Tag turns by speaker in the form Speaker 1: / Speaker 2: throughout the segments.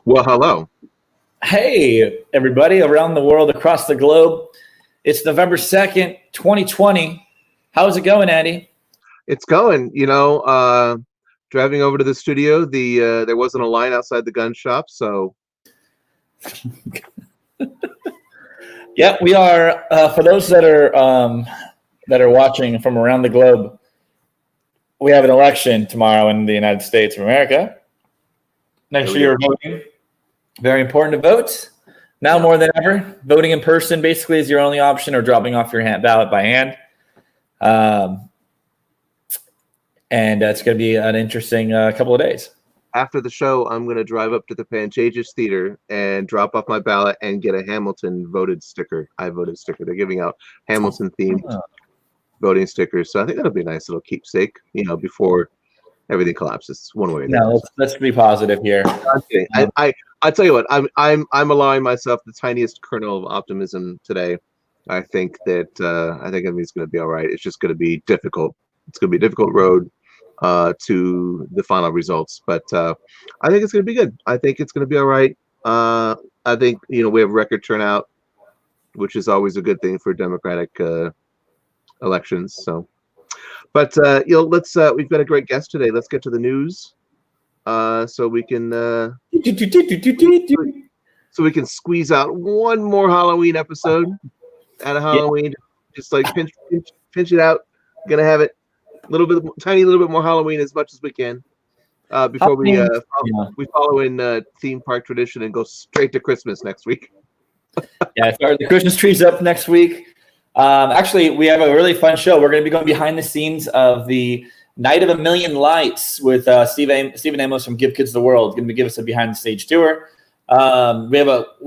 Speaker 1: Well, hello.
Speaker 2: Hey, everybody around the world, across the globe. It's November 2nd, 2020. How's it going, Andy?
Speaker 1: It's going. Driving over to the studio, there wasn't a line outside the gun shop, so
Speaker 2: Yeah, we are. For those that are watching from around the globe, we have an election tomorrow in the United States of America. Next year, we're voting. Very important to vote. Now more than ever, voting in person basically is your only option, or dropping off your ballot by hand. And it's going to be an interesting couple of days.
Speaker 1: after the show, I'm going to drive up to the Pantages Theater and drop off my ballot and get a Hamilton voted sticker. I voted sticker. They're giving out Hamilton themed voting stickers, so I think that'll be a nice little keepsake. Before everything collapses, one way or the other.
Speaker 2: No, let's be positive here.
Speaker 1: I'm kidding. I tell you what, I'm allowing myself the tiniest kernel of optimism today. I think everything's going to be all right. It's just going to be difficult. It's going to be a difficult road to the final results, but I think it's going to be good. I think it's going to be all right. I think we have record turnout, which is always a good thing for Democratic elections. So, but let's we've got a great guest today. Let's get to the news, so we can squeeze out one more Halloween episode out of Halloween. Yeah. Just like pinch it out. Gonna have it a little bit more Halloween as much as we can before we follow in theme park tradition and go straight to Christmas next week.
Speaker 2: Yeah, the Christmas tree's up next week. Actually, we have a really fun show. We're going to be going behind the scenes of the Night of a Million Lights with Stephen Amos from Give Kids the World. Going to give us a behind the stage tour. We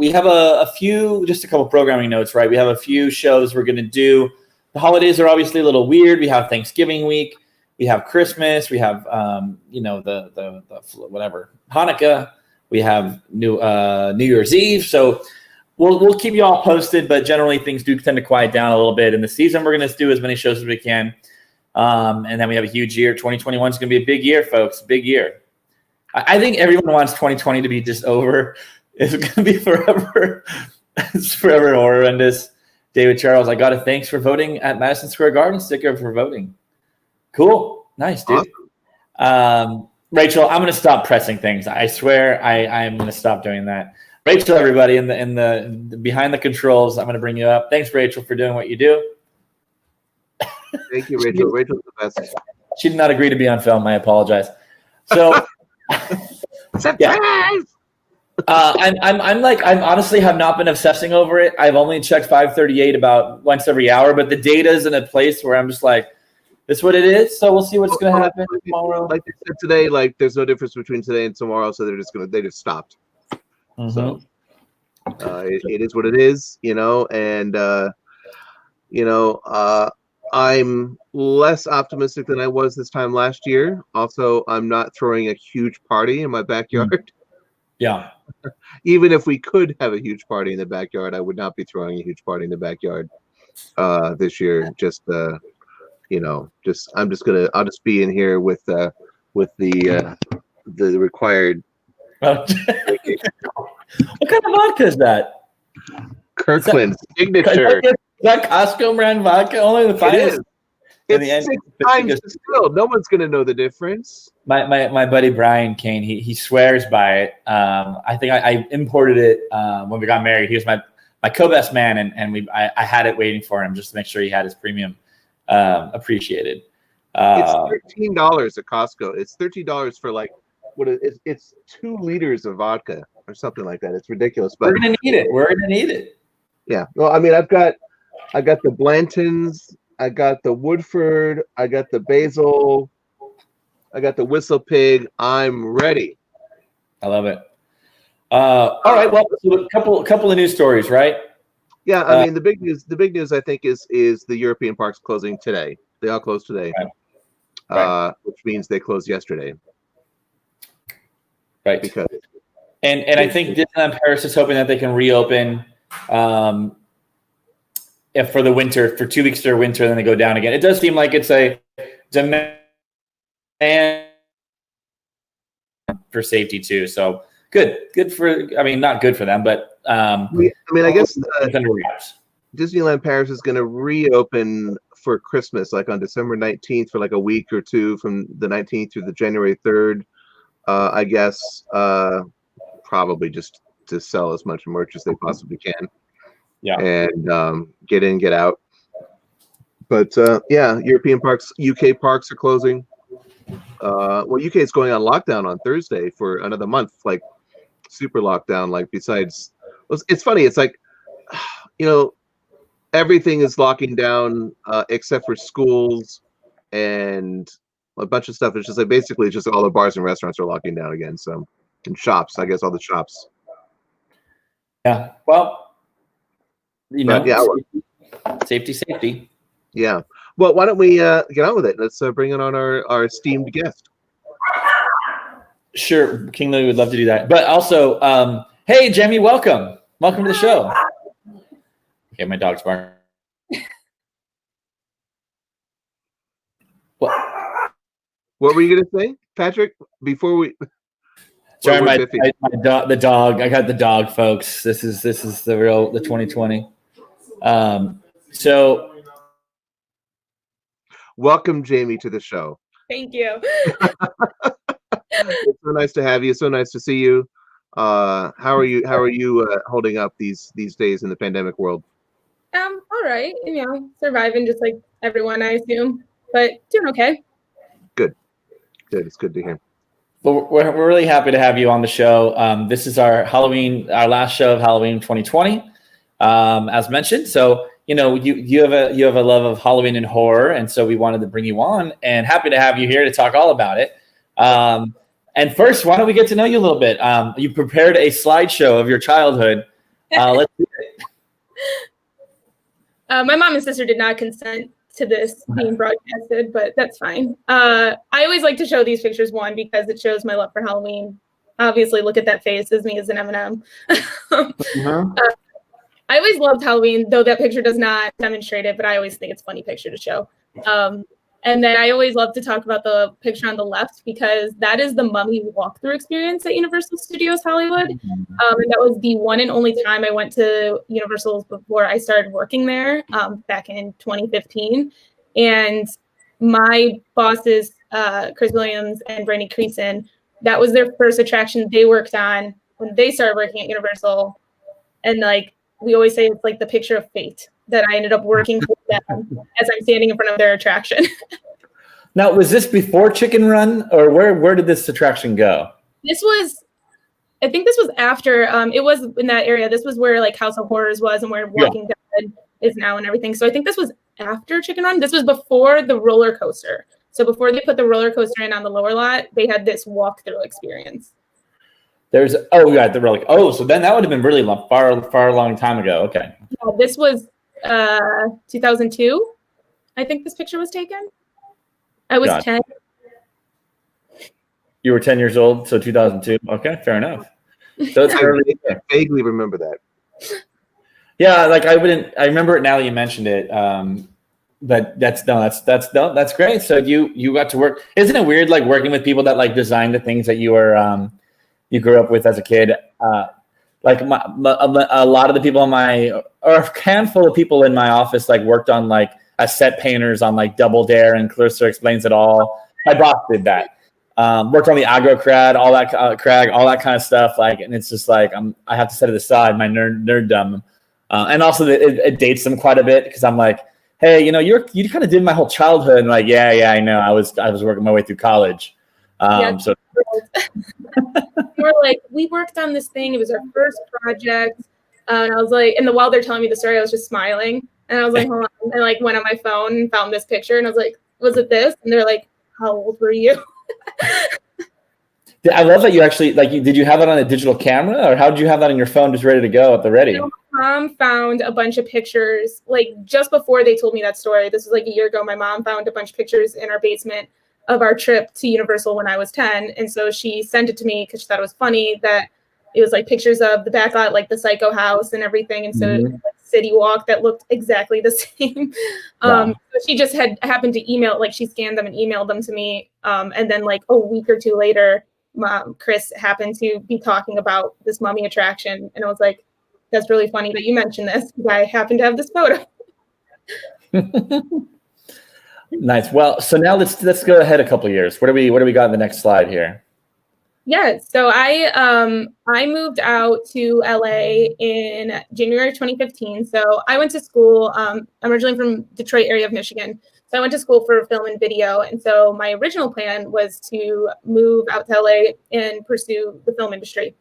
Speaker 2: have a few, just a couple programming notes, right? We have a few shows we're going to do. The holidays are obviously a little weird. We have Thanksgiving week. We have Christmas. We have the whatever Hanukkah. We have New Year's Eve. So we'll keep you all posted. But generally, things do tend to quiet down a little bit in the season. We're going to do as many shows as we can, and then we have a huge year. 2021 is going to be a big year, folks. Big year. I think everyone wants 2020 to be just over. It's going to be forever. It's forever horrendous. David Charles, I got a thanks for voting at Madison Square Garden sticker for voting. Cool. Nice, dude. Awesome. Rachel, I'm going to stop pressing things. I swear I'm going to stop doing that. Rachel, everybody in the behind the controls, I'm going to bring you up. Thanks, Rachel, for doing what you do.
Speaker 1: Thank you, Rachel. Rachel's the best.
Speaker 2: She did not agree to be on film. I apologize. So,
Speaker 1: surprise!
Speaker 2: I'm honestly have not been obsessing over it. I've only checked 538 about once every hour, but the data is in a place where I'm just like, this is what it is. So we'll see what's going to happen tomorrow.
Speaker 1: Like they said today, like there's no difference between today and tomorrow, so they just stopped. Mm-hmm. So it is what it is, and I'm less optimistic than I was this time last year. Also, I'm not throwing a huge party in my backyard.
Speaker 2: Yeah.
Speaker 1: Even if we could have a huge party in the backyard, I would not be throwing a huge party in the backyard this year. I'll just be in here with the required.
Speaker 2: What kind of vodka is that?
Speaker 1: Kirkland's signature.
Speaker 2: Is that Costco brand vodka? Only the finest.
Speaker 1: It's 6 times distilled. No one's gonna know the difference.
Speaker 2: My buddy Brian Kane, he swears by it. I think I imported it when we got married. He was my co-best man, and I had it waiting for him just to make sure he had his premium appreciated.
Speaker 1: It's $13 at Costco. It's $13 for it's 2 liters of vodka or something like that. It's ridiculous. But
Speaker 2: we're gonna need it.
Speaker 1: Yeah. Well, I mean, I got the Blantons. I got the Woodford. I got the Basil. I got the Whistle Pig. I'm ready.
Speaker 2: I love it. All right. Well, so a couple of news stories, right?
Speaker 1: Yeah. I mean, the big news I think is the European parks closing today. They all closed today, right. Which means they closed yesterday.
Speaker 2: Right.
Speaker 1: Because
Speaker 2: and I think Disneyland Paris is hoping that they can reopen. If for the winter, for 2 weeks during winter, then they go down again. It does seem like it's a demand for safety too. So Good for, I mean, not good for them, but
Speaker 1: I mean, I guess
Speaker 2: Disneyland
Speaker 1: Paris is going to reopen for Christmas, like on December 19th for like a week or two, from the 19th through the January 3rd. I guess probably just to sell as much merch as they possibly can.
Speaker 2: Yeah.
Speaker 1: And get in, get out. But yeah, European parks, UK parks are closing. Well, UK is going on lockdown on Thursday for another month, like super lockdown. Like besides, it's funny. It's like, you know, everything is locking down except for schools and a bunch of stuff. It's just like basically just all the bars and restaurants are locking down again. So, and shops, I guess all the shops.
Speaker 2: Yeah. Well, you know,
Speaker 1: yeah,
Speaker 2: safety.
Speaker 1: Yeah. Well, why don't we get on with it? Let's bring on our esteemed guest.
Speaker 2: Sure, King Louie would love to do that. But also, hey, Jamie, welcome to the show. Okay, my dog's barking.
Speaker 1: What were you gonna say, Patrick? Before we
Speaker 2: sorry, the dog. I got the dog, folks. This is the 2020. So.
Speaker 1: Welcome, Jamie, to the show.
Speaker 3: Thank you.
Speaker 1: It's so nice to have you. So nice to see you. How are you holding up these days in the pandemic world?
Speaker 3: All right. You know, surviving just like everyone, I assume, but doing okay.
Speaker 1: Good. It's good to hear.
Speaker 2: Well, we're really happy to have you on the show. This is our last show of Halloween 2020, as mentioned. So, you know, you have a love of Halloween and horror, and so we wanted to bring you on, and happy to have you here to talk all about it. And first, why don't we get to know you a little bit? You prepared a slideshow of your childhood. Let's do it.
Speaker 3: My mom and sister did not consent to this being broadcasted, but that's fine. I always like to show these pictures, one, because it shows my love for Halloween. Obviously, look at that face, as me as an M&M. I always loved Halloween, though that picture does not demonstrate it, but I always think it's a funny picture to show. And then I always love to talk about the picture on the left, because that is the Mummy walkthrough experience at Universal Studios Hollywood. And that was the one and only time I went to Universal before I started working there back in 2015. And my bosses, Chris Williams and Brandy Creason, that was their first attraction they worked on when they started working at Universal. And like, we always say it's like the picture of fate that I ended up working for them as I'm standing in front of their attraction.
Speaker 2: Now, was this before Chicken Run, or where did this attraction go?
Speaker 3: I think this was after, it was in that area. This was where like House of Horrors was and where Walking Dead is now and everything. So I think this was after Chicken Run. This was before the roller coaster. So before they put the roller coaster in on the lower lot, they had this walkthrough experience.
Speaker 2: So then that would have been really far long time ago. Okay.
Speaker 3: Yeah, this was 2002. I think this picture was taken. I was 10.
Speaker 2: You were 10 years old, so 2002. Okay, fair enough. So it's early.
Speaker 1: I vaguely remember that.
Speaker 2: Yeah, like I remember it now that you mentioned it. But that's great. So you got to work. Isn't it weird, like working with people that like design the things that you were you grew up with as a kid? Like a lot of the people or a handful of people in my office like worked on like as set painters on like Double Dare and Clarissa Explains It All. My boss did that. Worked on the aggro crag, all that kind of stuff. Like, and it's just like I have to set it aside, my nerddom, and also it dates them quite a bit because I'm like, hey, you know, you kind of did my whole childhood, and like, yeah, I know, I was working my way through college. So
Speaker 3: we're like, we worked on this thing. It was our first project, and I was like, and while they're telling me the story, I was just smiling, and I was like, hold on, and like went on my phone and found this picture, and I was like, was it this? And they're like, how old were you?
Speaker 2: I love that you actually did you have it on a digital camera, or how did you have that on your phone just ready to go at the ready?
Speaker 3: My mom found a bunch of pictures like just before they told me that story. This was like a year ago. My mom found a bunch of pictures in our basement of our trip to Universal when I was 10. And so she sent it to me because she thought it was funny that it was like pictures of the back lot, like the Psycho House and everything. And so like, City Walk that looked exactly the same. So she just happened to email, like she scanned them and emailed them to me. And then like a week or two later, Chris happened to be talking about this mummy attraction, and I was like, "That's really funny that you mentioned this because I happen to have this photo."
Speaker 2: Nice. Well, so now let's go ahead a couple of years. What do we got in the next slide here?
Speaker 3: Yeah, so I moved out to LA in January 2015. So I went to school. I'm originally from Detroit area of Michigan. So I went to school for film and video. And so my original plan was to move out to LA and pursue the film industry.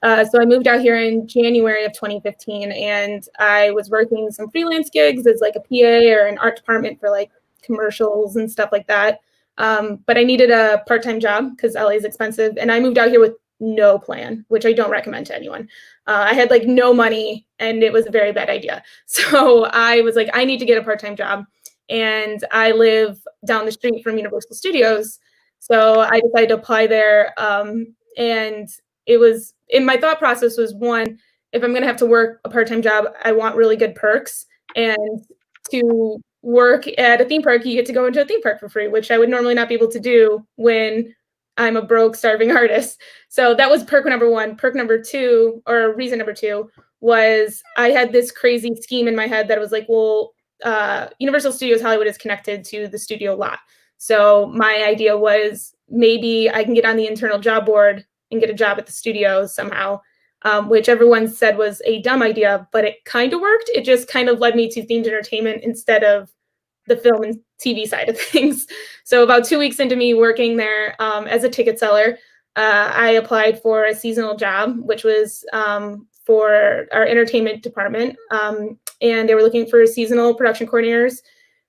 Speaker 3: So I moved out here in January of 2015, and I was working some freelance gigs as like a PA or an art department for like commercials and stuff like that. But I needed a part-time job because LA is expensive. And I moved out here with no plan, which I don't recommend to anyone. I had like no money and it was a very bad idea. So I was like, I need to get a part-time job. And I live down the street from Universal Studios. So I decided to apply there. And it was, in my thought process was, one, if I'm going to have to work a part-time job, I want really good perks. And to work at a theme park, you get to go into a theme park for free, which I would normally not be able to do when I'm a broke, starving artist. So that was perk number one. Perk number two, or reason number two, was I had this crazy scheme in my head that was like, well, Universal Studios Hollywood is connected to the studio lot. So my idea was maybe I can get on the internal job board and get a job at the studio somehow. Which everyone said was a dumb idea, but it kind of worked. It just kind of led me to themed entertainment instead of the film and TV side of things. So about 2 weeks into me working there as a ticket seller, I applied for a seasonal job, which was for our entertainment department. And they were looking for seasonal production coordinators.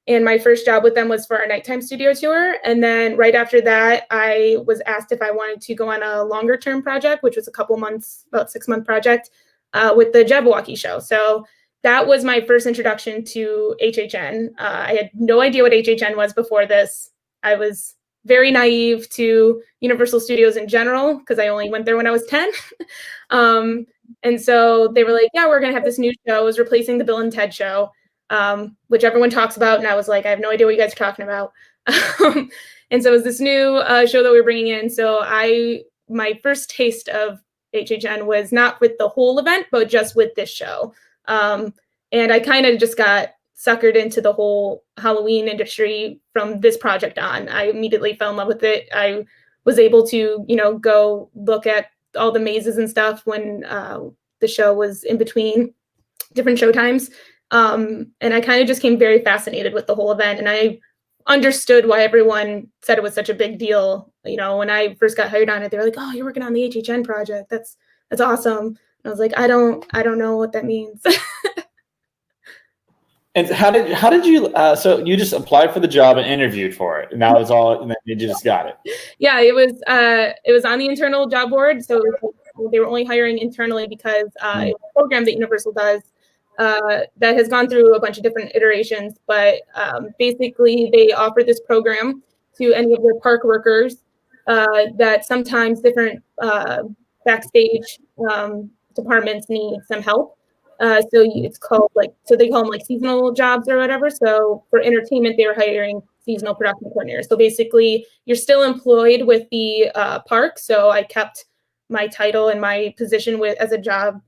Speaker 3: And my first job with them was for our nighttime studio tour. And then right after that, I was asked if I wanted to go on a longer term project, which was a couple months, about 6-month project with the Jabberwocky show. So that was my first introduction to HHN. I had no idea what HHN was before this. I was very naive to Universal Studios in general because I only went there when I was 10. And so they were like, yeah, we're going to have this new show. It was replacing the Bill and Ted show. Which everyone talks about. And I was like, I have no idea what you guys are talking about. And so it was this new show that we were bringing in. So my first taste of HHN was not with the whole event, but just with this show. And I kind of just got suckered into the whole Halloween industry from this project on. I immediately fell in love with it. I was able to, go look at all the mazes and stuff when the show was in between different showtimes. And I kind of just came very fascinated with the whole event. And I understood why everyone said it was such a big deal. When I first got hired on it, they were like, oh, you're working on the HHN project. That's awesome. And I was like, I don't know what that means.
Speaker 2: And how did you, so you just applied for the job and interviewed for it, and that was all, and then you just got it?
Speaker 3: Yeah, it was on the internal job board. So they were only hiring internally because it's a program that Universal does. That has gone through a bunch of different iterations, but basically they offer this program to any of their park workers that sometimes different backstage departments need some help. So it's called so they call them like seasonal jobs or whatever. So for entertainment, they were hiring seasonal production coordinators. So basically you're still employed with the park. So I kept my title and my position as a job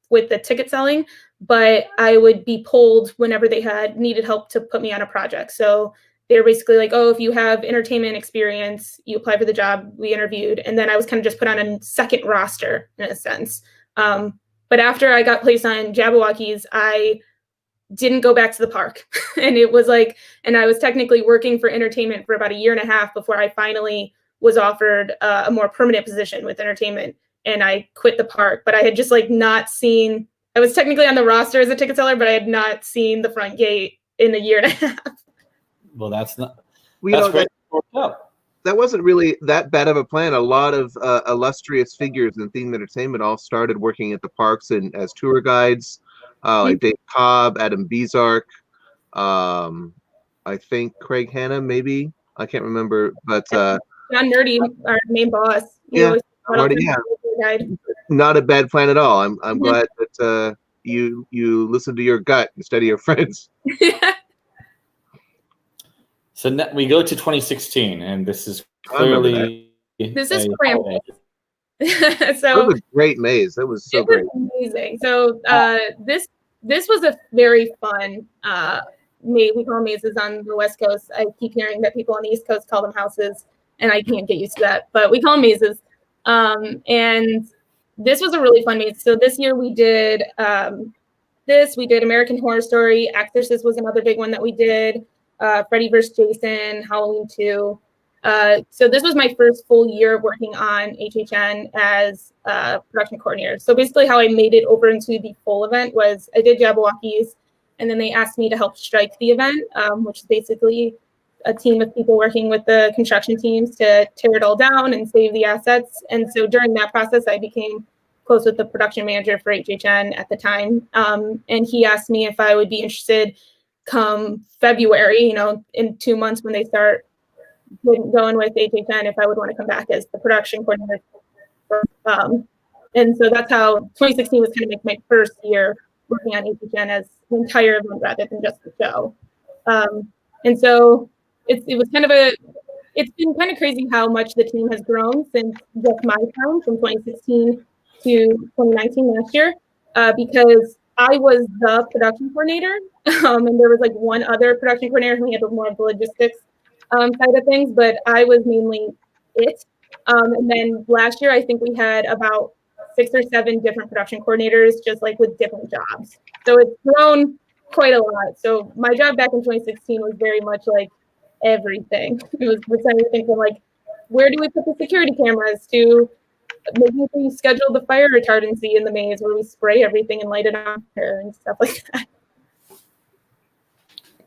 Speaker 3: with the ticket selling, but I would be pulled whenever they needed help to put me on a project. So they're basically like, oh, if you have entertainment experience, you apply for the job, we interviewed. And then I was kind of just put on a second roster in a sense. But after I got placed on Jabberwockies, I didn't go back to the park. And it was and I was technically working for entertainment for about 1.5 years before I finally was offered a more permanent position with entertainment. And I quit the park, but I had just not seen, I was technically on the roster as a ticket seller, but I had not seen the front gate in 1.5 years.
Speaker 2: Well, that's not,
Speaker 1: that's
Speaker 2: great.
Speaker 1: That wasn't really that bad of a plan. A lot of illustrious figures in themed entertainment all started working at the parks and as tour guides, like Dave Cobb, Adam Bezark, I think Craig Hanna, maybe. I can't remember, but
Speaker 3: John Nerdy, our main boss.
Speaker 1: Not a bad plan at all. I'm glad that you listen to your gut instead of your friends.
Speaker 2: So we go to 2016, and this is clearly
Speaker 3: This is
Speaker 2: a
Speaker 3: Krampus.
Speaker 1: That
Speaker 3: So
Speaker 1: was a great maze. That was so
Speaker 3: it
Speaker 1: great.
Speaker 3: was amazing. So this was a very fun maze. We call them mazes on the West Coast. I keep hearing that people on the East Coast call them houses, and I can't get used to that. But we call them mazes. And this was a really fun maze. So this year we did this. We did American Horror Story. Exorcist was another big one that we did. Freddy vs. Jason, Halloween 2. So this was my first full year of working on HHN as a production coordinator. So basically how I made it over into the full event was I did Jabberwockies, and then they asked me to help strike the event, which is basically a team of people working with the construction teams to tear it all down and save the assets. And so during that process, I became close with the production manager for HHN at the time. And he asked me if I would be interested come February, in 2 months when they start going with HHN, if I would want to come back as the production coordinator. And so that's how 2016 was kind of like my first year working on HHN as an entire event rather than just the show. And so it was kind of it's been kind of crazy how much the team has grown since just my time from 2016 to 2019 last year, because I was the production coordinator, and there was like one other production coordinator who handled more of the logistics side of things, but I was mainly it. And then last year, I think we had about 6 or 7 different production coordinators, just like with different jobs. So it's grown quite a lot. So my job back in 2016 was very much like everything. It was everything from like, where do we put the security cameras to maybe we schedule the fire retardancy in the maze where we spray everything and light it on fire and stuff like that.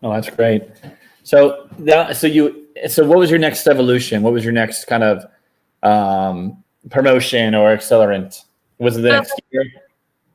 Speaker 2: Oh, that's great. So what was your next evolution? What was your next kind of promotion or accelerant? Was it the next year?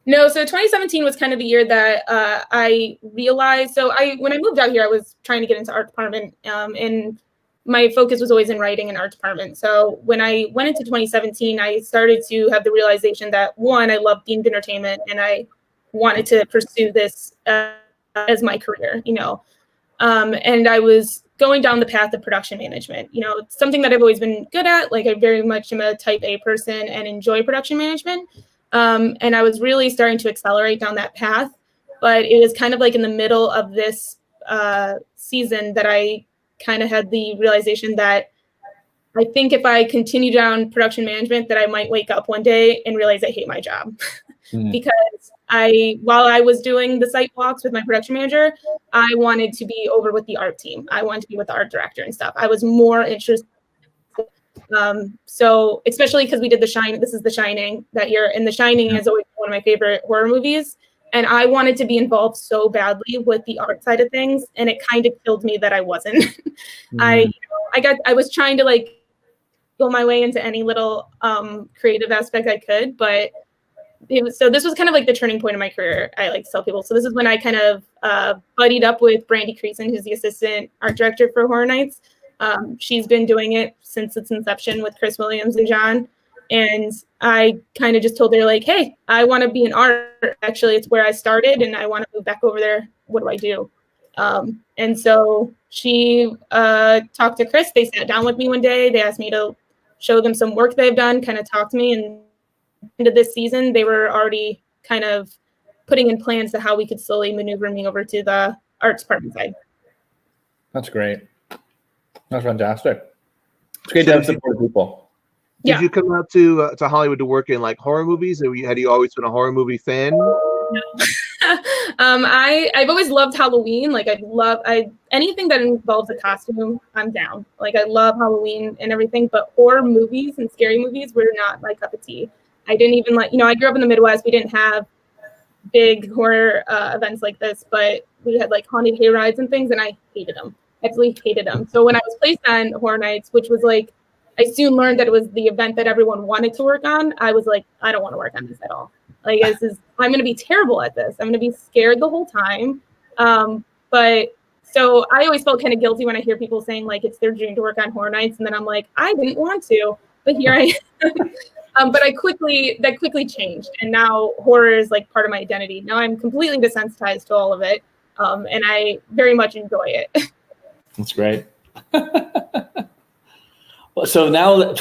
Speaker 3: No, so 2017 was kind of the year that I realized. So when I moved out here, I was trying to get into art department, and my focus was always in writing and art department. So when I went into 2017, I started to have the realization that one, I love themed entertainment, and I wanted to pursue this as my career, and I was going down the path of production management. It's something that I've always been good at. Like I very much am a type A person and enjoy production management. And I was really starting to accelerate down that path. But it was kind of like in the middle of this season that I kind of had the realization that I think if I continue down production management, that I might wake up one day and realize I hate my job. Because while I was doing the site walks with my production manager, I wanted to be over with the art team. I wanted to be with the art director and stuff. I was more interested. So especially because we did this is The Shining that year, and The Shining is always one of my favorite horror movies. And I wanted to be involved so badly with the art side of things, and it kind of killed me that I wasn't. I was trying to like go my way into any little creative aspect I could, but so this was kind of like the turning point in my career. I like to tell people. So this is when I kind of buddied up with Brandy Creason, who's the assistant art director for Horror Nights. She's been doing it since its inception with Chris Williams and John. And I kind of just told her like, hey, I want to be in art. Actually, it's where I started, and I want to move back over there. What do I do? And so she talked to Chris. They sat down with me one day. They asked me to show them some work they've done, kind of talk to me. And into this season, they were already kind of putting in plans to how we could slowly maneuver me over to the arts department side.
Speaker 2: That's great. That's fantastic. It's great to have support people.
Speaker 1: Did you come out to Hollywood to work in like horror movies? Had you always been a horror movie fan?
Speaker 3: No. I've always loved Halloween. Like anything that involves a costume, I'm down. Like I love Halloween and everything, but horror movies and scary movies were not my cup of tea. I didn't even I grew up in the Midwest. We didn't have big horror events like this, but we had like haunted hay rides and things, and I hated them. Absolutely hated them. So when I was placed on Horror Nights, which was like, I soon learned that it was the event that everyone wanted to work on. I was like, I don't want to work on this at all. Like I'm going to be terrible at this. I'm going to be scared the whole time. But so I always felt kind of guilty when I hear people saying like it's their dream to work on Horror Nights, and then I'm like, I didn't want to, but here I am. But that quickly changed, and now horror is like part of my identity. Now I'm completely desensitized to all of it, and I very much enjoy it.
Speaker 2: That's great. So now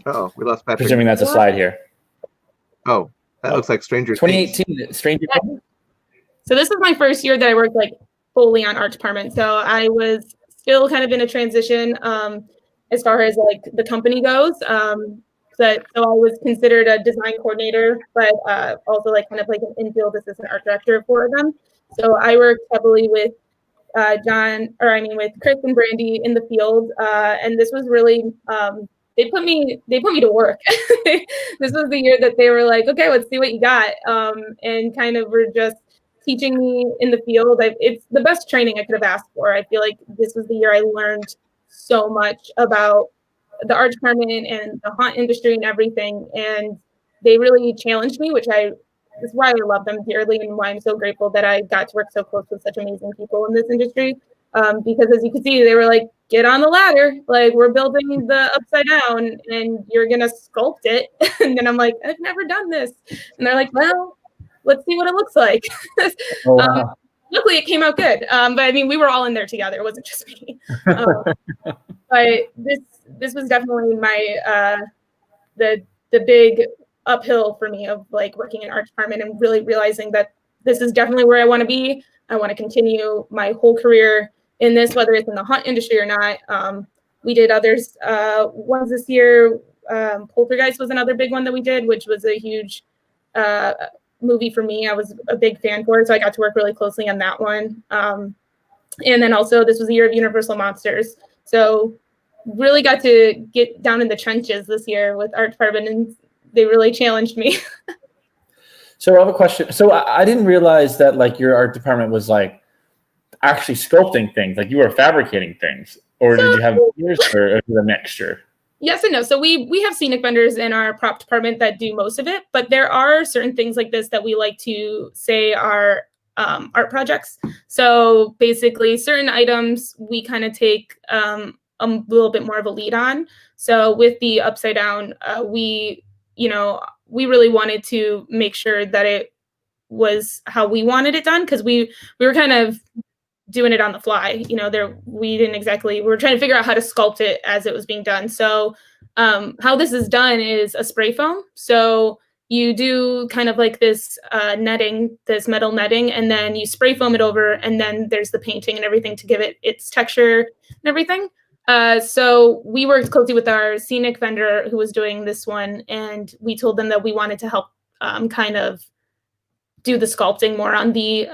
Speaker 1: Oh, we lost Patrick.
Speaker 2: Presuming that's a slide here.
Speaker 1: Oh, that looks like Stranger Things.
Speaker 2: 2018, Stranger Things.
Speaker 3: So this was my first year that I worked like fully on art department. So I was still kind of in a transition as far as like the company goes. So I was considered a design coordinator, but also like kind of like an in-field assistant art director for them. So I worked heavily with with Chris and Brandy in the field, and this was really they put me to work. This was the year that they were like, okay, let's see what you got, and kind of were just teaching me in the field. It's the best training I could have asked for. I feel like this was the year I learned so much about the art department and the haunt industry and everything, and they really challenged me, which is why I love them dearly and why I'm so grateful that I got to work so close with such amazing people in this industry. Because as you can see, they were like, get on the ladder. Like, we're building the upside down and you're going to sculpt it. And then I'm like, I've never done this. And they're like, well, let's see what it looks like.
Speaker 2: Oh, wow.
Speaker 3: Luckily, it came out good. But I mean, we were all in there together. It wasn't just me. But this was definitely my the big uphill for me of like working in art department and really realizing that this is definitely where I want to be. I want to continue my whole career in this, whether it's in the haunt industry or not. We did others ones this year. Poltergeist was another big one that we did, which was a huge movie for me. I was a big fan for it, so I got to work really closely on that one. And then also this was the year of Universal Monsters. So really got to get down in the trenches this year with art department, and they really challenged me.
Speaker 2: So I have a question. So I didn't realize that like your art department was like actually sculpting things, like you were fabricating things, or did you have years or a mixture?
Speaker 3: Yes and no. So we have scenic vendors in our prop department that do most of it, but there are certain things like this that we like to say are art projects. So basically certain items we kind of take a little bit more of a lead on. So with the upside down, we really wanted to make sure that it was how we wanted it done, because we were kind of doing it on the fly. We were trying to figure out how to sculpt it as it was being done. So how this is done is a spray foam. So you do kind of like this netting, this metal netting, and then you spray foam it over, and then there's the painting and everything to give it its texture and everything. So we worked closely with our scenic vendor who was doing this one, and we told them that we wanted to help kind of do the sculpting more on the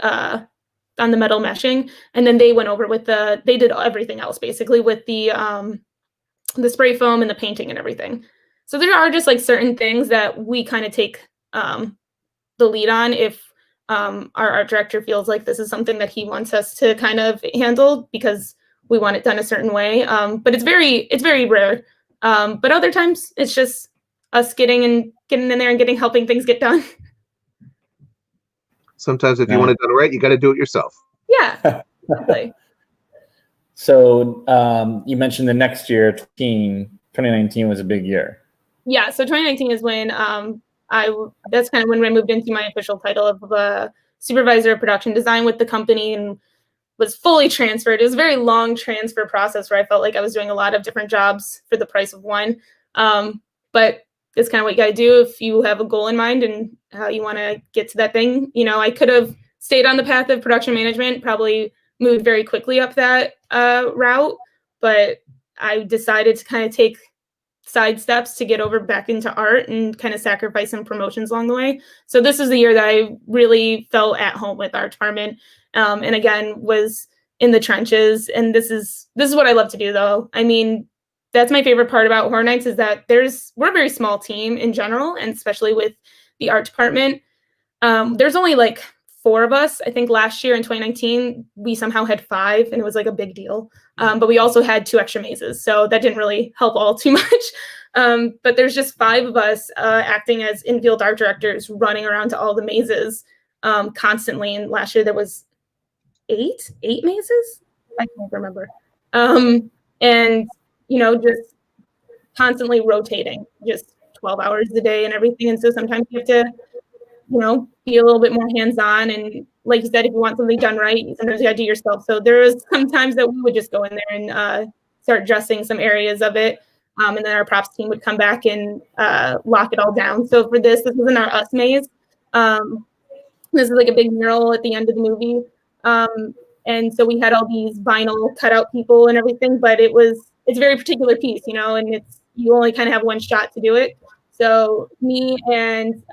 Speaker 3: metal meshing, and then they went over with they did everything else basically with the spray foam and the painting and everything. So there are just like certain things that we kind of take the lead on if our art director feels like this is something that he wants us to kind of handle, because we want it done a certain way. But it's very rare. But other times it's just us getting in there and helping things get done.
Speaker 1: Sometimes if you want it done right, you got to do it yourself.
Speaker 3: Yeah, exactly.
Speaker 2: So you mentioned the next year, 2019 was a big year.
Speaker 3: Yeah, so 2019 is when that's kind of when I moved into my official title of supervisor of production design with the company, and was fully transferred. It was a very long transfer process where I felt like I was doing a lot of different jobs for the price of one. But it's kind of what you got to do if you have a goal in mind and how you want to get to that thing. I could have stayed on the path of production management, probably moved very quickly up that route, but I decided to kind of take side steps to get over back into art and kind of sacrifice some promotions along the way. So this is the year that I really felt at home with art department. And again, was in the trenches. And this is what I love to do, though. I mean, that's my favorite part about Horror Nights, is that we're a very small team in general, and especially with the art department. There's only like 4 of us. I think last year in 2019, we somehow had 5, and it was like a big deal. But we also had 2 extra mazes, so that didn't really help all too much. But there's just 5 of us acting as in-field art directors, running around to all the mazes constantly. And last year there was 8 mazes. I can't remember. And just constantly rotating, just 12 hours a day and everything. And so sometimes you have to, be a little bit more hands-on. And like you said, if you want something done right, sometimes you got to do yourself. So there was some times that we would just go in there and start dressing some areas of it. And then our props team would come back and lock it all down. So for this isn't our Us maze. This is like a big mural at the end of the movie. And so we had all these vinyl cutout people and everything, but it's a very particular piece, and you only kind of have one shot to do it. So me and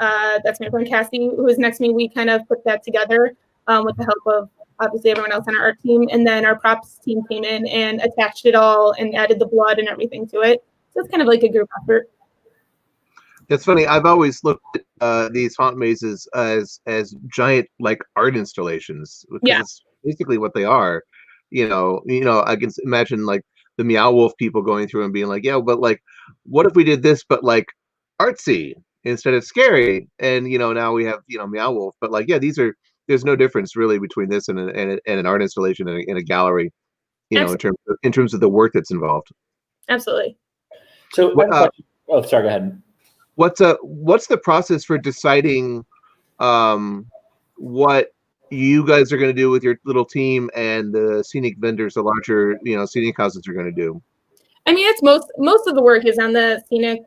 Speaker 3: that's my friend Cassie, who is next to me, we kind of put that together with the help of obviously everyone else on our art team. And then our props team came in and attached it all and added the blood and everything to it. So it's kind of like a group effort.
Speaker 1: It's funny. I've always looked at these haunt mazes as giant like art installations.
Speaker 3: Yeah.
Speaker 1: It's basically what they are. I can imagine like the Meow Wolf people going through and being like, yeah, but like, what if we did this, but like artsy instead of scary? And now we have Meow Wolf, but like, yeah, there's no difference really between this and an art installation in a gallery, in terms of the work that's involved.
Speaker 3: Absolutely.
Speaker 2: So, sorry, go ahead.
Speaker 1: What's the process for deciding what you guys are going to do with your little team and the scenic vendors, the larger scenic houses are going to do?
Speaker 3: I mean, it's most of the work is on the scenic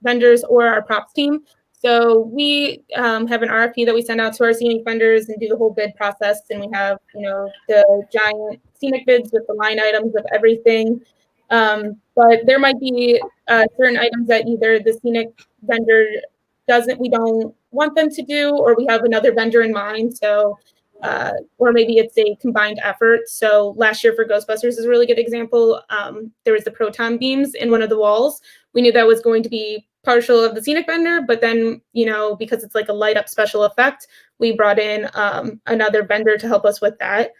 Speaker 3: vendors or our props team. So we have an RFP that we send out to our scenic vendors and do the whole bid process. And we have, the giant scenic bids with the line items of everything. But there might be certain items that either the scenic vendor we don't want them to do, or we have another vendor in mind. So, or maybe it's a combined effort. So last year for Ghostbusters is a really good example. There was the proton beams in one of the walls. We knew that was going to be partial of the scenic vendor, but then, because it's like a light up special effect, we brought in another vendor to help us with that,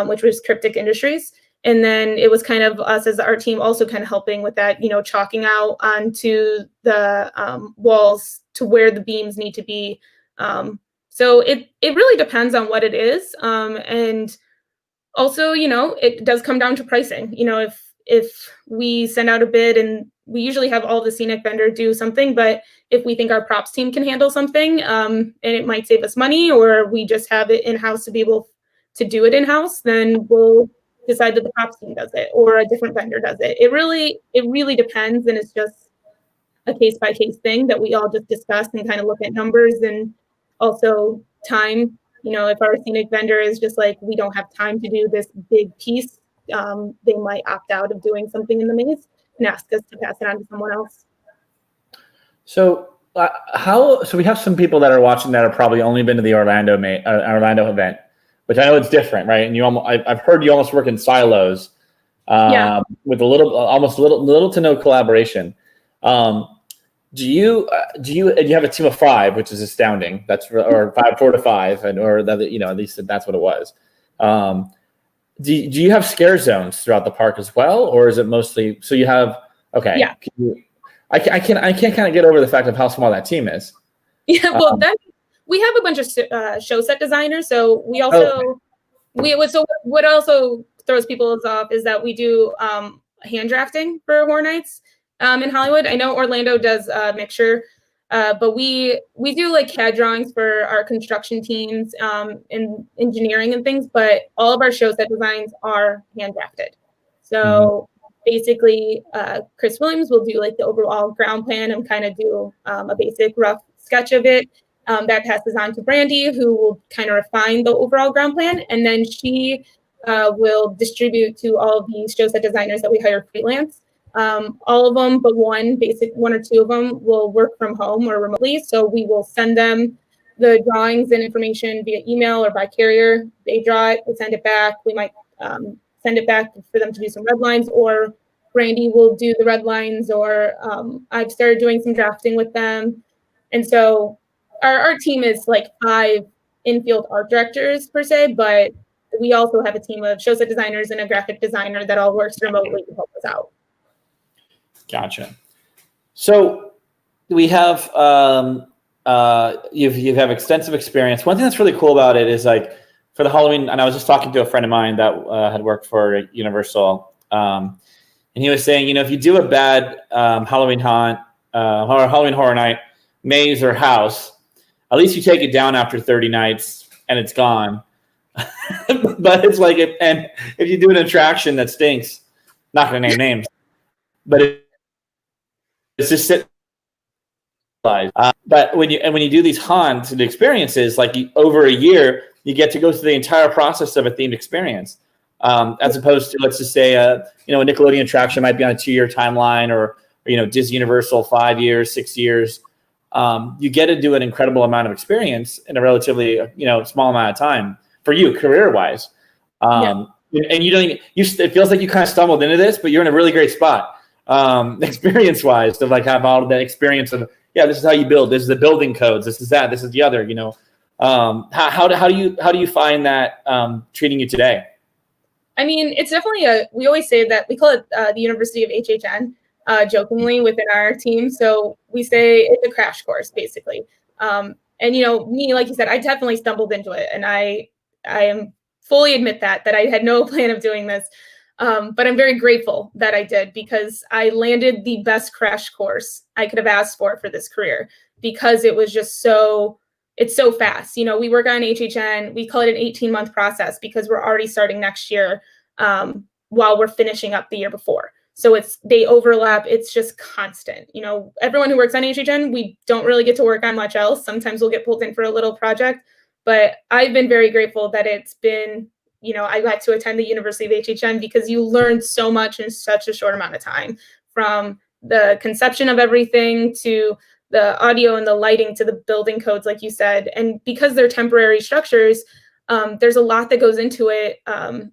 Speaker 3: which was Cryptic Industries. And then it was kind of us as our team also kind of helping with that, chalking out onto the walls to where the beams need to be. So it really depends on what it is. And also, it does come down to pricing. If we send out a bid and we usually have all the scenic vendor do something, but if we think our props team can handle something and it might save us money, or we just have it in-house to be able to do it in-house, then we'll decide that the props team does it or a different vendor does it. It really depends, and it's just a case-by-case thing that we all just discuss and kind of look at numbers and also time. If our scenic vendor is just like, we don't have time to do this big piece, they might opt out of doing something in the maze and ask us to pass it on to someone else.
Speaker 2: So so we have some people that are watching that have probably only been to the Orlando event, which I know it's different, right? And I've heard you almost work in silos, with almost little to no collaboration. Do you have a team of 5, which is astounding. Or 4 to 5, or that, at least that's what it was. Do you have scare zones throughout the park as well, or is it mostly so you have? Okay, yeah. I can't kind of get over the fact of how small that team is.
Speaker 3: Yeah, well, we have a bunch of show set designers, so we also what also throws people off is that we do hand drafting for Horror Nights in Hollywood. I know Orlando does a mixture, but we do like CAD drawings for our construction teams and engineering and things, but all of our show set designs are hand drafted. So basically, Chris Williams will do like the overall ground plan and kind of do a basic rough sketch of it. That passes on to Brandy, who will kind of refine the overall ground plan, and then she will distribute to all of these show set designers that we hire freelance. All of them, but one or two of them will work from home or remotely. So we will send them the drawings and information via email or by carrier. They draw it, we send it back. We might send it back for them to do some red lines, or Brandy will do the red lines, or I've started doing some drafting with them. And so our art team is like 5 in-field art directors per se, but we also have a team of show set designers and a graphic designer that all works remotely to help us out.
Speaker 2: Gotcha. So we have you have extensive experience. One thing that's really cool about it is like for the Halloween, and I was just talking to a friend of mine that had worked for Universal, and he was saying, if you do a bad Halloween haunt or Halloween Horror Night maze or house, at least you take it down after 30 nights and it's gone. But it's like if you do an attraction that stinks, not going to name names, but It's just sit. But when you do these haunts and experiences, like over a year, you get to go through the entire process of a themed experience, as opposed to, let's just say, a Nickelodeon attraction might be on a 2-year timeline, or Disney Universal 5 years, 6 years. You get to do an incredible amount of experience in a relatively small amount of time for you career wise. And you don't even, it feels like you kind of stumbled into this, but you're in a really great spot experience wise to like have all of that experience of, this is how you build. This is the building codes. This is that. This is the other. How do you find that treating you today?
Speaker 3: I mean, it's definitely we always say that we call it the University of HHN, jokingly within our team. So we say it's a crash course, basically. And me, like you said, I definitely stumbled into it, and I am fully admit that I had no plan of doing this. But I'm very grateful that I did, because I landed the best crash course I could have asked for this career, because it was just it's so fast. We work on HHN, we call it an 18-month process, because we're already starting next year while we're finishing up the year before. So they overlap. It's just constant. Everyone who works on HHN, we don't really get to work on much else. Sometimes we'll get pulled in for a little project, but I've been very grateful that it's been, I got to attend the University of HHN, because you learn so much in such a short amount of time, from the conception of everything to the audio and the lighting to the building codes, like you said. And because they're temporary structures, there's a lot that goes into it,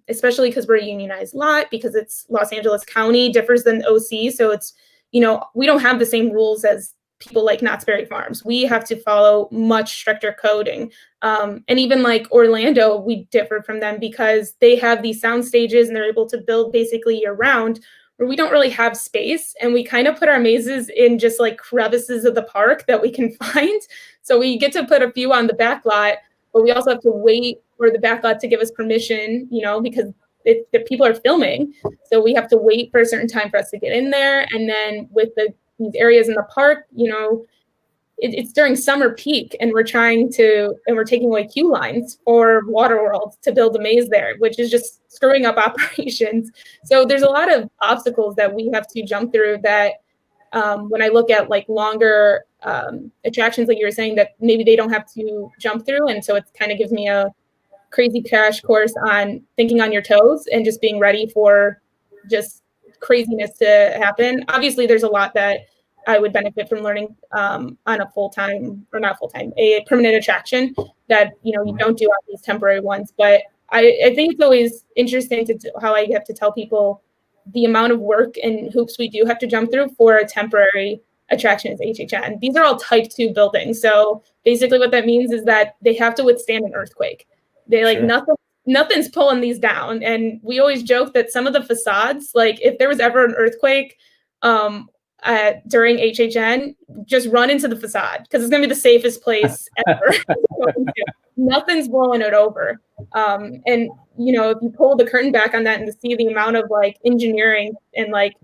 Speaker 3: especially because we're a unionized lot, because it's Los Angeles County, differs than OC. So it's, we don't have the same rules as people like Knott's Berry Farms. We have to follow much stricter coding. And even like Orlando, we differ from them, because they have these sound stages and they're able to build basically year round, where we don't really have space. And we kind of put our mazes in just like crevices of the park that we can find. So we get to put a few on the back lot, but we also have to wait for the back lot to give us permission, because the people are filming. So we have to wait for a certain time for us to get in there. And then with these areas in the park, it's during summer peak, and we're taking away queue lines for Waterworld to build a maze there, which is just screwing up operations. So there's a lot of obstacles that we have to jump through that when I look at like longer attractions, like you were saying, that maybe they don't have to jump through. And so it kind of gives me a crazy crash course on thinking on your toes and just being ready for just craziness to happen. Obviously, there's a lot that I would benefit from learning on a a permanent attraction that, you don't do on these temporary ones. But I think it's always interesting how I have to tell people the amount of work and hoops we do have to jump through for a temporary attraction is HHN. These are all type 2 buildings. So basically what that means is that they have to withstand an earthquake. They nothing's pulling these down. And we always joke that some of the facades, like if there was ever an earthquake during HHN, just run into the facade, because it's going to be the safest place ever. Nothing's blowing it over. And, if you pull the curtain back on that and to see the amount of like engineering and like,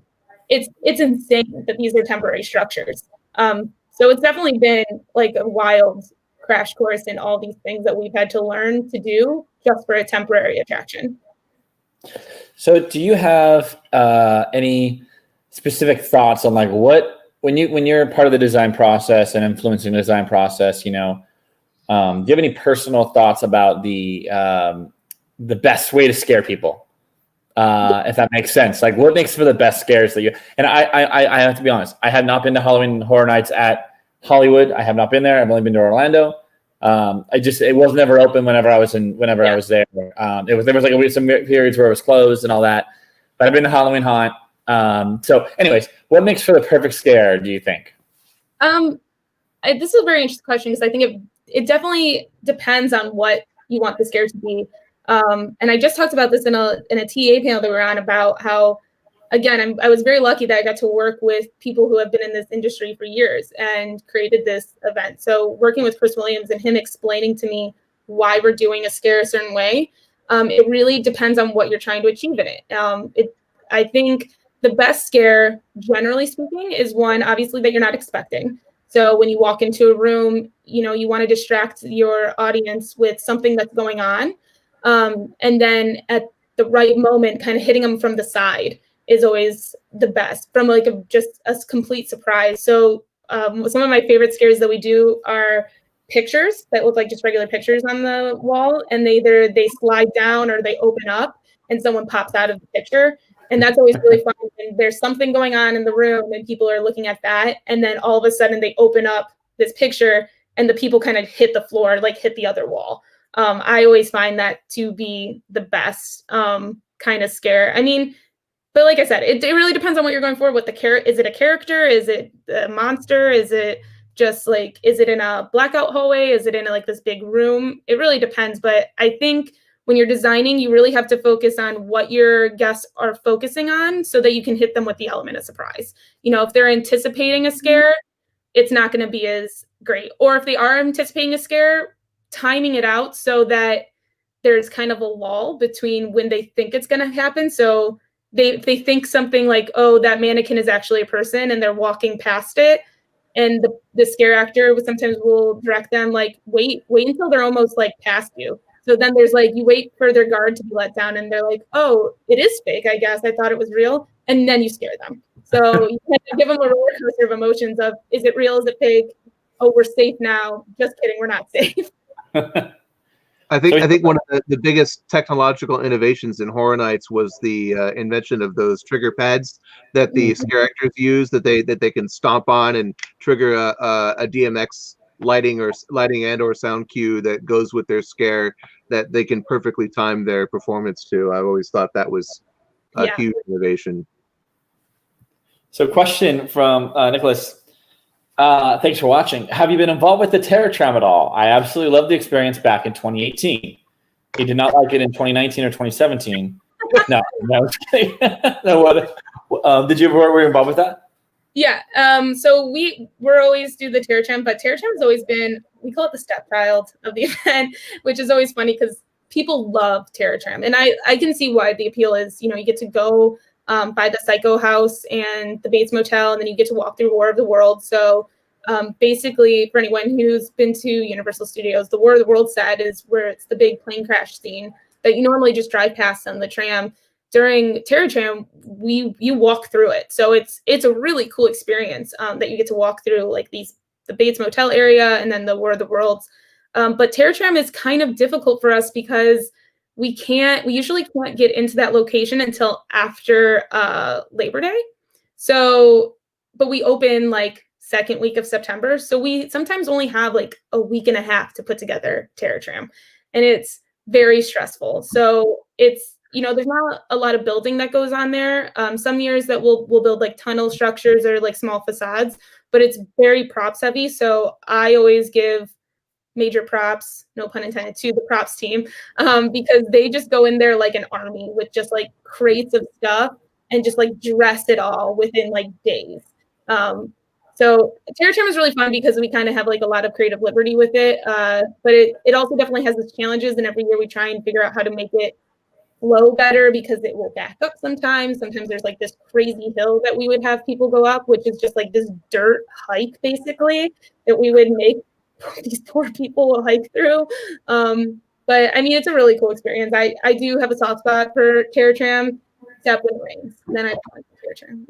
Speaker 3: it's insane that these are temporary structures. So it's definitely been like a wild crash course in all these things that we've had to learn to do just for a temporary attraction.
Speaker 2: So do you have any specific thoughts on like when you're part of the design process and influencing the design process, do you have any personal thoughts about the best way to scare people? If that makes sense, like what makes for the best scares that you, and I have to be honest, I have not been to Halloween Horror Nights at Hollywood. I have not been there. I've only been to Orlando. It was never open whenever I was there. There was like some periods where it was closed and all that, but I've been to Halloween Haunt. So anyways, what makes for the perfect scare, do you think?
Speaker 3: This is a very interesting question, because I think it definitely depends on what you want the scare to be. And I just talked about this in a TA panel that we were on, about how, again, I was very lucky that I got to work with people who have been in this industry for years and created this event. So working with Chris Williams and him explaining to me why we're doing a scare a certain way, it really depends on what you're trying to achieve in it. I think the best scare, generally speaking, is one, obviously, that you're not expecting. So when you walk into a room, you want to distract your audience with something that's going on. And then at the right moment, kind of hitting them from the side. is always the best from like just a complete surprise. So some of my favorite scares that we do are pictures that look like just regular pictures on the wall, and they slide down or they open up and someone pops out of the picture. And that's always really fun. And there's something going on in the room and people are looking at that. And then all of a sudden they open up this picture and the people kind of hit the floor, like hit the other wall. I always find that to be the best kind of scare. I mean, but like I said, it really depends on what you're going for. What is it a character? Is it a monster? Is it just like, is it in a blackout hallway? Is it in like this big room? It really depends. But I think when you're designing, you really have to focus on what your guests are focusing on so that you can hit them with the element of surprise. You know, if they're anticipating a scare, it's not going to be as great. Or if they are anticipating a scare, timing it out so that there's kind of a lull between when they think it's going to happen. So they think something like, oh, that mannequin is actually a person, and they're walking past it. And the scare actor sometimes will direct them like, wait until they're almost like past you. So then there's like, you wait for their guard to be let down and they're like, oh, it is fake, I guess. I thought it was real. And then you scare them. So you kind of give them a roller coaster of emotions of, is it real? Is it fake? Oh, we're safe now. Just kidding. We're not safe.
Speaker 1: I think one of the biggest technological innovations in Horror Nights was the invention of those trigger pads that the scare actors use that they can stomp on and trigger a DMX lighting and or sound cue that goes with their scare that they can perfectly time their performance to. I've always thought that was a huge innovation. So,
Speaker 2: question from Nicholas. Thanks for watching. Have you been involved with the Terror Tram at all? I absolutely loved the experience back in 2018. He did not like it in 2019 or 2017. No, kidding. No, what? Did you were you involved with that?
Speaker 3: Yeah. So we're always do the Terror Tram, but Terror Tram has always been, we call it the stepchild of the event, which is always funny because people love Terror Tram, and I can see why the appeal is. You know, you get to go by the Psycho House and the Bates Motel, and then you get to walk through War of the Worlds. So basically, for anyone who's been to Universal Studios, the War of the Worlds set is where it's the big plane crash scene that you normally just drive past on the tram. During Terror Tram, you walk through it. So it's a really cool experience that you get to walk through like the Bates Motel area and then the War of the Worlds. But Terror Tram is kind of difficult for us because we usually can't get into that location until after Labor Day. So, but we open like second week of September. So we sometimes only have like a week and a half to put together Terror Tram, and it's very stressful. So it's, you know, there's not a lot of building that goes on there. Some years that we'll build like tunnel structures or like small facades, but it's very props heavy. So I always give major props, no pun intended, to the props team because they just go in there like an army with just like crates of stuff and just like dress it all within like days. So Terror Tram is really fun because we kind of have like a lot of creative liberty with it, but it also definitely has its challenges, and every year we try and figure out how to make it flow better because it will back up sometimes. Sometimes there's like this crazy hill that we would have people go up, which is just like this dirt hike basically that we would make these poor people hike through. But I mean, it's a really cool experience. I do have a soft spot for Terror Tram, except when it rains. Then I don't like Terror Tram.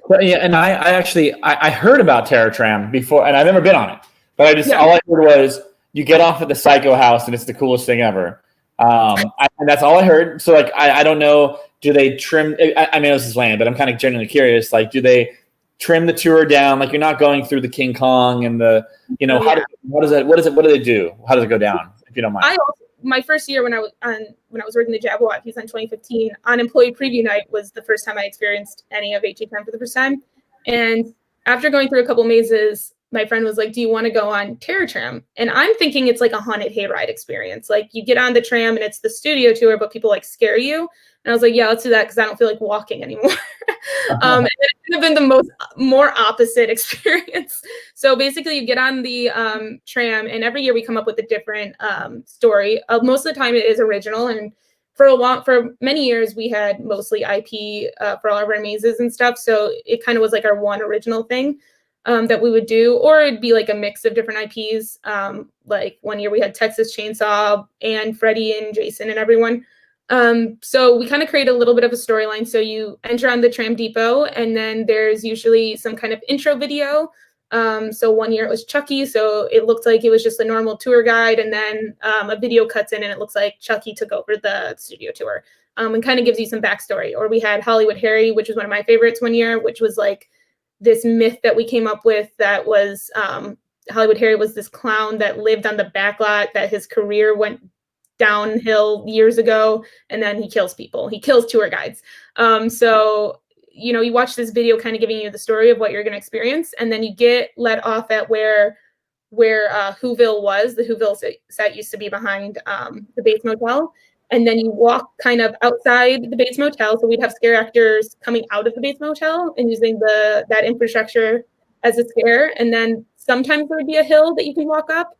Speaker 2: But yeah, and I actually heard about Terror Tram before, and I've never been on it. But all I heard was you get off at the Psycho House, and it's the coolest thing ever. And that's all I heard. So like, I don't know. Do they trim? I mean, this is lame, but I'm kind of genuinely curious. Like, do they trim the tour down? Like, you're not going through the King Kong and the, you know, what do they do? How does it go down? If you don't mind.
Speaker 3: My first year when I was working the Jabberwockies in 2015 on employee preview night was the first time I experienced any of HT Tram for the first time. And after going through a couple mazes, my friend was like, do you want to go on Terror Tram? And I'm thinking it's like a haunted hayride experience. Like you get on the tram and it's the studio tour, but people like scare you. And I was like, yeah, let's do that because I don't feel like walking anymore. And it could have been the more opposite experience. So basically you get on the tram, and every year we come up with a different story. Most of the time it is original. And for many years we had mostly IP for all of our mazes and stuff. So it kind of was like our one original thing that we would do, or it'd be like a mix of different IPs. Like one year we had Texas Chainsaw and Freddy and Jason and everyone. So we kind of create a little bit of a storyline. So you enter on the tram depot, and then there's usually some kind of intro video. So one year it was Chucky, so it looked like it was just a normal tour guide, and then a video cuts in and it looks like Chucky took over the studio tour, and kind of gives you some backstory. Or we had Hollywood Harry, which was one of my favorites one year, which was like this myth that we came up with that was Hollywood Harry was this clown that lived on the back lot, that his career went downhill years ago, and then he kills people. He kills tour guides. So you watch this video kind of giving you the story of what you're going to experience, and then you get let off at where Whoville was. The Whoville set used to be behind the Bates Motel, and then you walk kind of outside the Bates Motel. So we'd have scare actors coming out of the Bates Motel and using that infrastructure as a scare, and then sometimes there would be a hill that you can walk up.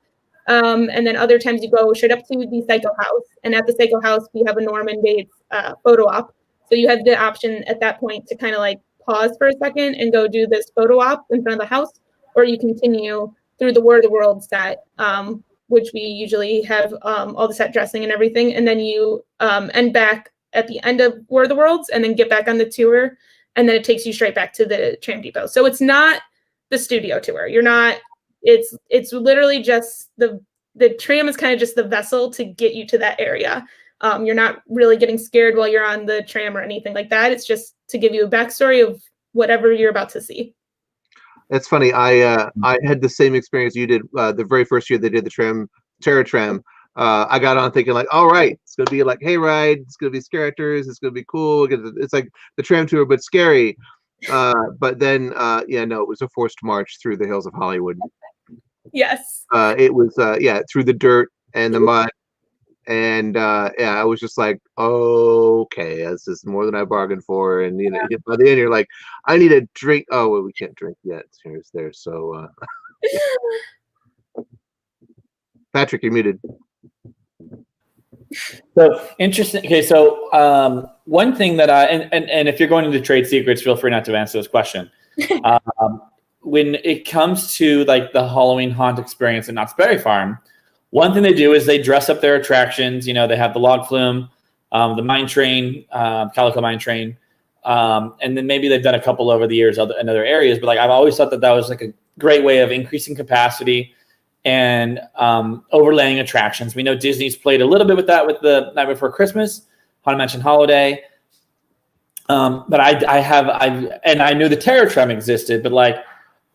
Speaker 3: And then other times you go straight up to the Psycho House. And at the Psycho House, we have a Norman Bates photo op. So you have the option at that point to kind of like pause for a second and go do this photo op in front of the house, or you continue through the War of the Worlds set, which we usually have all the set dressing and everything. And then you end back at the end of War of the Worlds and then get back on the tour. And then it takes you straight back to the tram depot. So it's not the studio tour. It's literally just the tram is kind of just the vessel to get you to that area. You're not really getting scared while you're on the tram or anything like that. It's just to give you a backstory of whatever you're about to see.
Speaker 1: It's funny. I had the same experience you did the very first year they did the Terror Tram. I got on thinking like, all right, it's gonna be like hayride. It's gonna be scare actors. It's gonna be cool. It's like the tram tour but scary. But then no, it was a forced march through the hills of Hollywood.
Speaker 3: Yes.
Speaker 1: It was through the dirt and the mud, and I was just like, okay, this is more than I bargained for. And by the end you're like, I need a drink. Oh well, we can't drink yet. Here's there. So Patrick, you're muted.
Speaker 2: So interesting. Okay, so one thing that and if you're going into trade secrets, feel free not to answer this question. When it comes to like the Halloween haunt experience at Knott's Berry Farm, one thing they do is they dress up their attractions. They have the log flume, the mine train, Calico Mine Train, and then maybe they've done a couple over the years in other areas. But like I've always thought that was like a great way of increasing capacity and overlaying attractions. We know Disney's played a little bit with that with the Night Before Christmas, Haunted Mansion Holiday. But I knew the Terror Tram existed, but like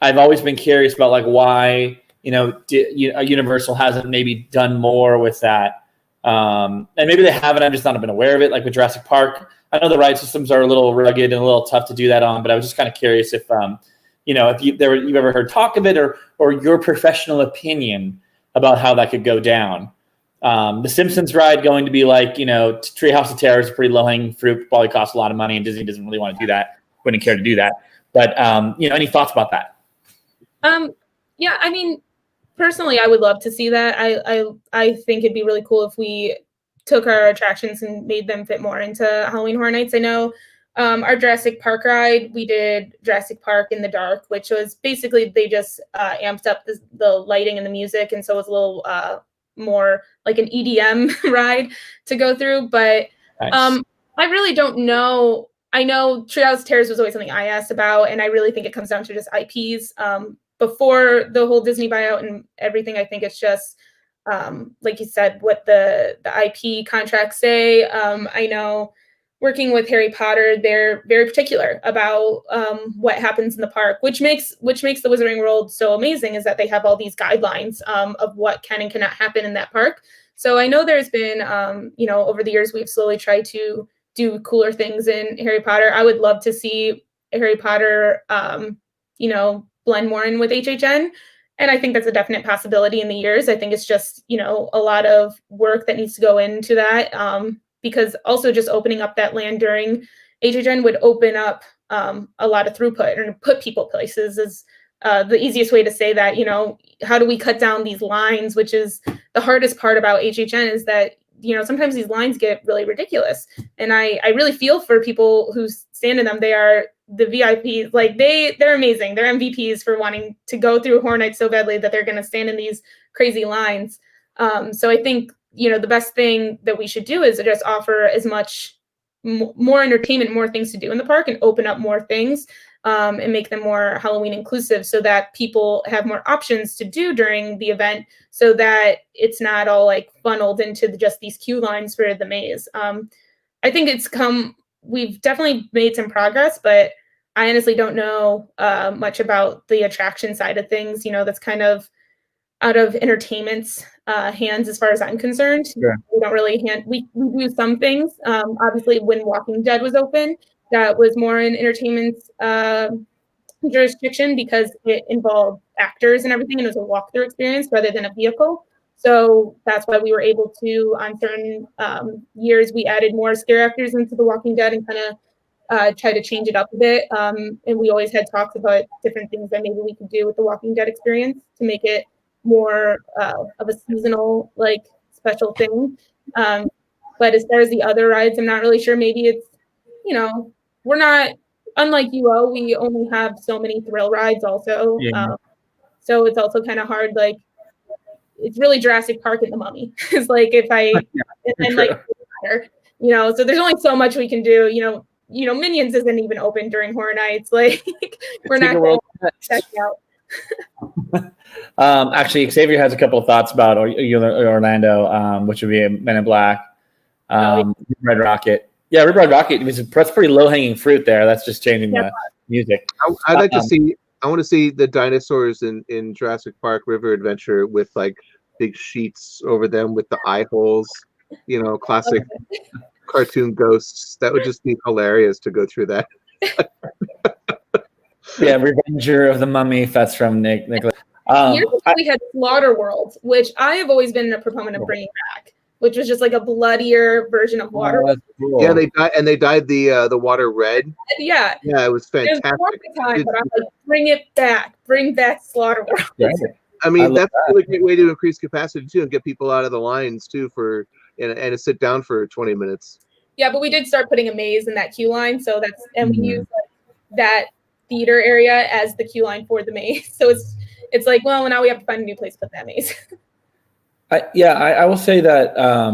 Speaker 2: I've always been curious about like why Universal hasn't maybe done more with that, and maybe they haven't. I've just not been aware of it. Like with Jurassic Park, I know the ride systems are a little rugged and a little tough to do that on, but I was just kind of curious if if you've ever heard talk of it or your professional opinion about how that could go down. The Simpsons ride going to be like, Treehouse of Terror is a pretty low-hanging fruit, probably costs a lot of money, and Disney doesn't really want to do that, wouldn't care to do that. But, any thoughts about that?
Speaker 3: Yeah, I mean, personally, I would love to see that. I think it'd be really cool if we took our attractions and made them fit more into Halloween Horror Nights. I know our Jurassic Park ride, we did Jurassic Park in the dark, which was basically they just amped up the lighting and the music, and so it was a little more like an EDM ride to go through. But nice. I really don't know. I know Treehouse of Terrors was always something I asked about, and I really think it comes down to just IPs. Before the whole Disney buyout and everything, I think it's just like you said, what the IP contracts say. I know working with Harry Potter, they're very particular about what happens in the park, which makes the Wizarding World so amazing, is that they have all these guidelines of what can and cannot happen in that park. So I know there's been, over the years, we've slowly tried to do cooler things in Harry Potter. I would love to see Harry Potter, blend more in with HHN. And I think that's a definite possibility in the years. I think it's just, a lot of work that needs to go into that. Because also just opening up that land during HHN would open up a lot of throughput and put people places is the easiest way to say that. How do we cut down these lines, which is the hardest part about HHN, is that, sometimes these lines get really ridiculous. And I really feel for people who stand in them. They are the VIPs, like they're amazing. They're MVPs for wanting to go through Horror Nights so badly that they're going to stand in these crazy lines. So I think the best thing that we should do is just offer as much more entertainment, more things to do in the park, and open up more things and make them more Halloween inclusive, so that people have more options to do during the event, so that it's not all like funneled into just these queue lines for the maze. I think we've definitely made some progress, but I honestly don't know much about the attraction side of things. That's kind of out of entertainment's hands as far as I'm concerned.
Speaker 2: Sure.
Speaker 3: We don't really we do some things. Obviously, when Walking Dead was open, that was more in entertainment's jurisdiction, because it involved actors and everything, and it was a walkthrough experience rather than a vehicle. So that's why we were able to, on certain years, we added more scare actors into The Walking Dead and kind of try to change it up a bit. And we always had talks about different things that maybe we could do with The Walking Dead experience to make it more of a seasonal, like, special thing. But as far as the other rides, I'm not really sure. Maybe it's, we're not, unlike UO, we only have so many thrill rides also.
Speaker 2: Yeah.
Speaker 3: So it's also kind of hard, like, it's really Jurassic Park and the Mummy. It's like, if I, and then like, so there's only so much we can do. Minions isn't even open during Horror Nights. Like, we're not going to check out.
Speaker 2: Actually, Xavier has a couple of thoughts about Orlando, which would be Men in Black, Red Rocket. Yeah, Red Rocket, that's pretty low-hanging fruit there. That's just changing the music.
Speaker 1: I'd like to see. I want to see the dinosaurs in Jurassic Park River Adventure with like big sheets over them with the eye holes. Classic cartoon ghosts. That would just be hilarious to go through that.
Speaker 2: Yeah, Revenger of the Mummy. That's from Nicholas.
Speaker 3: We had Slaughter World, which I have always been a proponent of bringing back, which was just like a bloodier version of Water.
Speaker 2: Oh, cool.
Speaker 1: Yeah, they dyed the water red.
Speaker 3: Yeah,
Speaker 1: it was fantastic.
Speaker 3: It was time, but I'm like, bring it back, bring back Slaughter World.
Speaker 1: Yeah. I mean, that's a really great way to increase capacity too, and get people out of the lines too and to sit down for 20 minutes.
Speaker 3: Yeah, but we did start putting a maze in that queue line, so we use that theater area as the queue line for the maze. So it's like, well, now we have to find a new place to put that maze.
Speaker 2: I will say that. I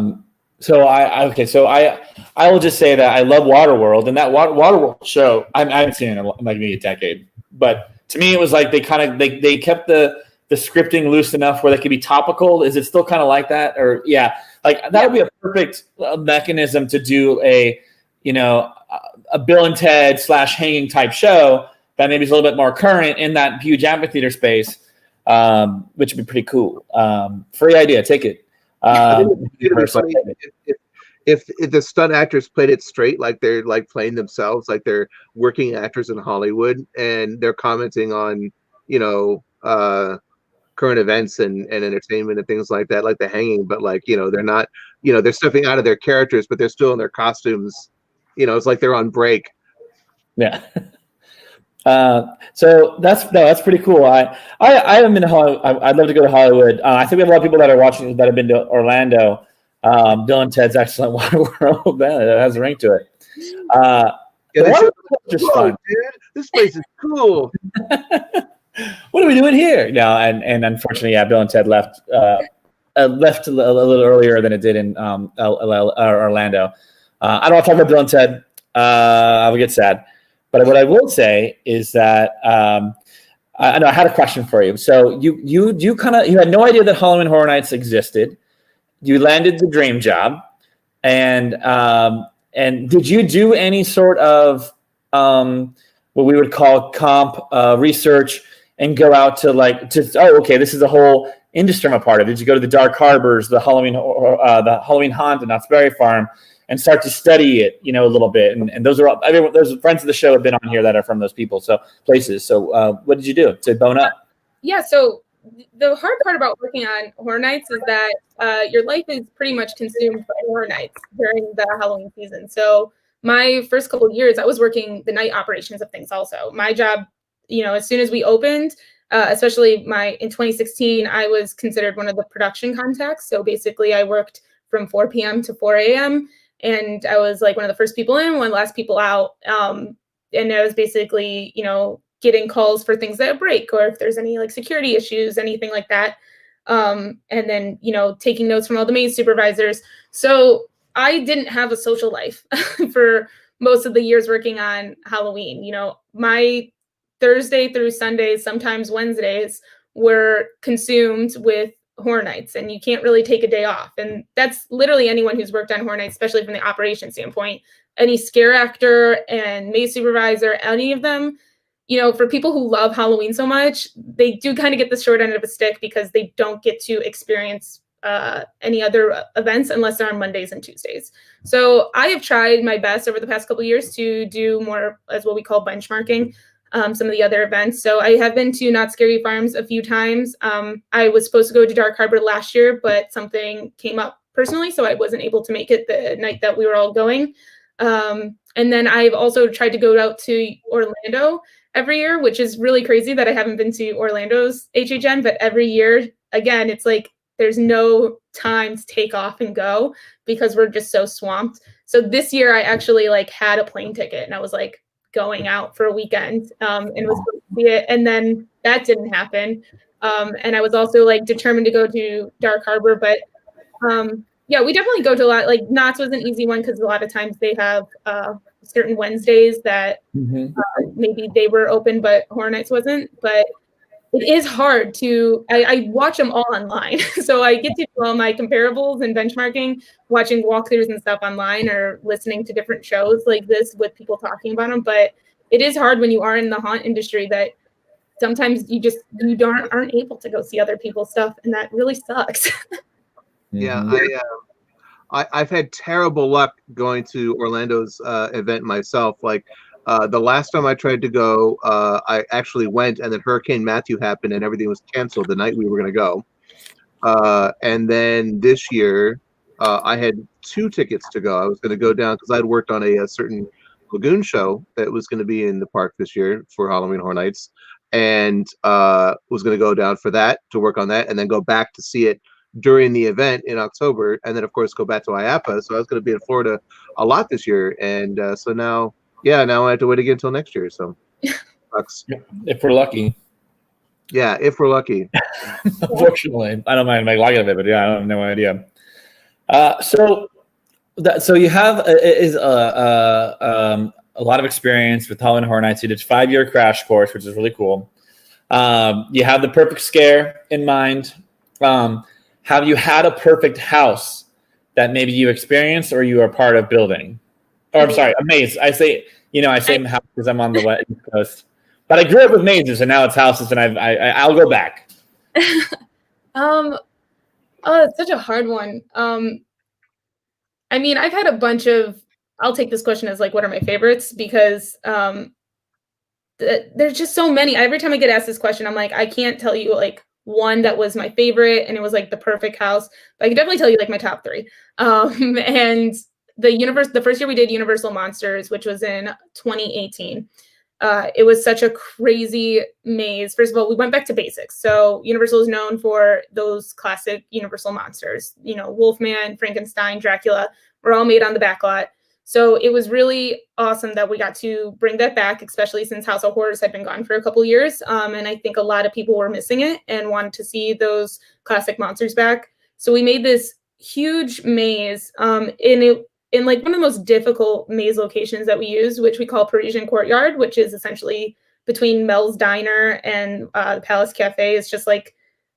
Speaker 2: will just say that I love Waterworld, and that Waterworld show. I haven't seen it in like maybe a decade, but to me it was like they kept the scripting loose enough where they could be topical. Is it still kind of like that, or that would be a perfect mechanism to do a Bill and Ted / hanging type show that maybe is a little bit more current in that huge amphitheater space. Which would be pretty cool. Free idea, take it.
Speaker 1: If the stunt actors played it straight, like they're like playing themselves, like they're working actors in Hollywood, and they're commenting on current events and entertainment and things like that, like the hanging, but like they're not, they're stepping out of their characters, but they're still in their costumes. It's like they're on break.
Speaker 2: Yeah. So that's pretty cool. I haven't been to Hollywood. I'd love to go to Hollywood. I think we have a lot of people that are watching that have been to Orlando. Bill and Ted's Excellent Waterworld. That has a ring to it.
Speaker 1: Just fun, dude. This place is cool.
Speaker 2: What are we doing here? No, and unfortunately, Bill and Ted left a little earlier than it did in Orlando. I don't want to talk about Bill and Ted. I would get sad. But what I will say is that I had a question for you. So you had no idea that Halloween Horror Nights existed. You landed the dream job, and did you do any sort of what we would call comp research and go out to this is a whole industry I'm a part of? Did you go to the Dark Harbors, the Halloween Haunt and Knott's Berry Farm, and start to study it, a little bit? And those are those friends of the show have been on here that are from those places. So what did you do to bone up?
Speaker 3: Yeah, so the hard part about working on Horror Nights is that your life is pretty much consumed by Horror Nights during the Halloween season. So my first couple of years, I was working the night operations of things also. My job, as soon as we opened, especially in 2016, I was considered one of the production contacts. So basically I worked from 4 p.m. to 4 a.m. And I was like one of the first people in, one of the last people out. And I was basically, getting calls for things that break, or if there's any like security issues, anything like that. And then, taking notes from all the maze supervisors. So I didn't have a social life for most of the years working on Halloween. My Thursday through Sundays, sometimes Wednesdays, were consumed with Horror Nights, and you can't really take a day off. And that's literally anyone who's worked on Horror Nights, especially from the operation standpoint. Any scare actor and maze supervisor, any of them, for people who love Halloween so much, they do kind of get the short end of a stick because they don't get to experience any other events unless they're on Mondays and Tuesdays. So I have tried my best over the past couple of years to do more as what we call benchmarking some of the other events. So I have been to Not Scary Farms a few times. I was supposed to go to Dark Harbor last year, but something came up personally, so I wasn't able to make it the night that we were all going. And then I've also tried to go out to Orlando every year, which is really crazy that I haven't been to Orlando's HHN, but every year, again, it's like there's no time to take off and go because we're just so swamped. So this year I actually had a plane ticket and I was going out for a weekend and was supposed to see it. And then that didn't happen. And I was also determined to go to Dark Harbor, but yeah, we definitely go to a lot. Knott's was an easy one because a lot of times they have certain Wednesdays that maybe they were open, but Horror Nights wasn't. But it is hard to, I watch them all online. So I get to do all my comparables and benchmarking, watching walkthroughs and stuff online or listening to different shows like this with people talking about them. But it is hard when you are in the haunt industry that sometimes you aren't able to go see other people's stuff. And that really sucks.
Speaker 1: Yeah, I've had terrible luck going to Orlando's event myself. The last time I tried to go, I actually went, and then Hurricane Matthew happened, and everything was canceled the night we were going to go. And then this year, I had 2 tickets to go. I was going to go down because I had worked on a certain Lagoon show that was going to be in the park this year for Halloween Horror Nights, and was going to go down for that to work on that, and then go back to see it during the event in October, and then of course go back to IAPA. So I was going to be in Florida a lot this year, and so now I have to wait again until next year. So sucks.
Speaker 2: If we're lucky.
Speaker 1: Yeah, if we're lucky.
Speaker 2: Unfortunately, I don't mind my luck of it, but yeah, I have no idea. So you have a lot of experience with Halloween Horror Nights. You did 5-year crash course, which is really cool. You have the perfect scare in mind. Have you had a perfect house that maybe you experienced or you are part of building? Or I'm sorry, a maze. I say house because I'm on the West Coast. But I grew up with mazes and now it's houses, and I'll go back.
Speaker 3: Oh, it's such a hard one. I mean, I've had a bunch of. I'll take this question as what are my favorites, because there's just so many. Every time I get asked this question, I'm I can't tell you one that was my favorite and it was the perfect house, but I can definitely tell you my top 3. And the first year we did Universal Monsters, which was in 2018. It was such a crazy maze. First of all, we went back to basics. So Universal is known for those classic Universal monsters. Wolfman, Frankenstein, Dracula were all made on the back lot. So it was really awesome that we got to bring that back, especially since House of Horrors had been gone for a couple years. And I think a lot of people were missing it and wanted to see those classic monsters back. So we made this huge maze in one of the most difficult maze locations that we use, which we call Parisian Courtyard, which is essentially between Mel's Diner and the Palace Cafe. It's just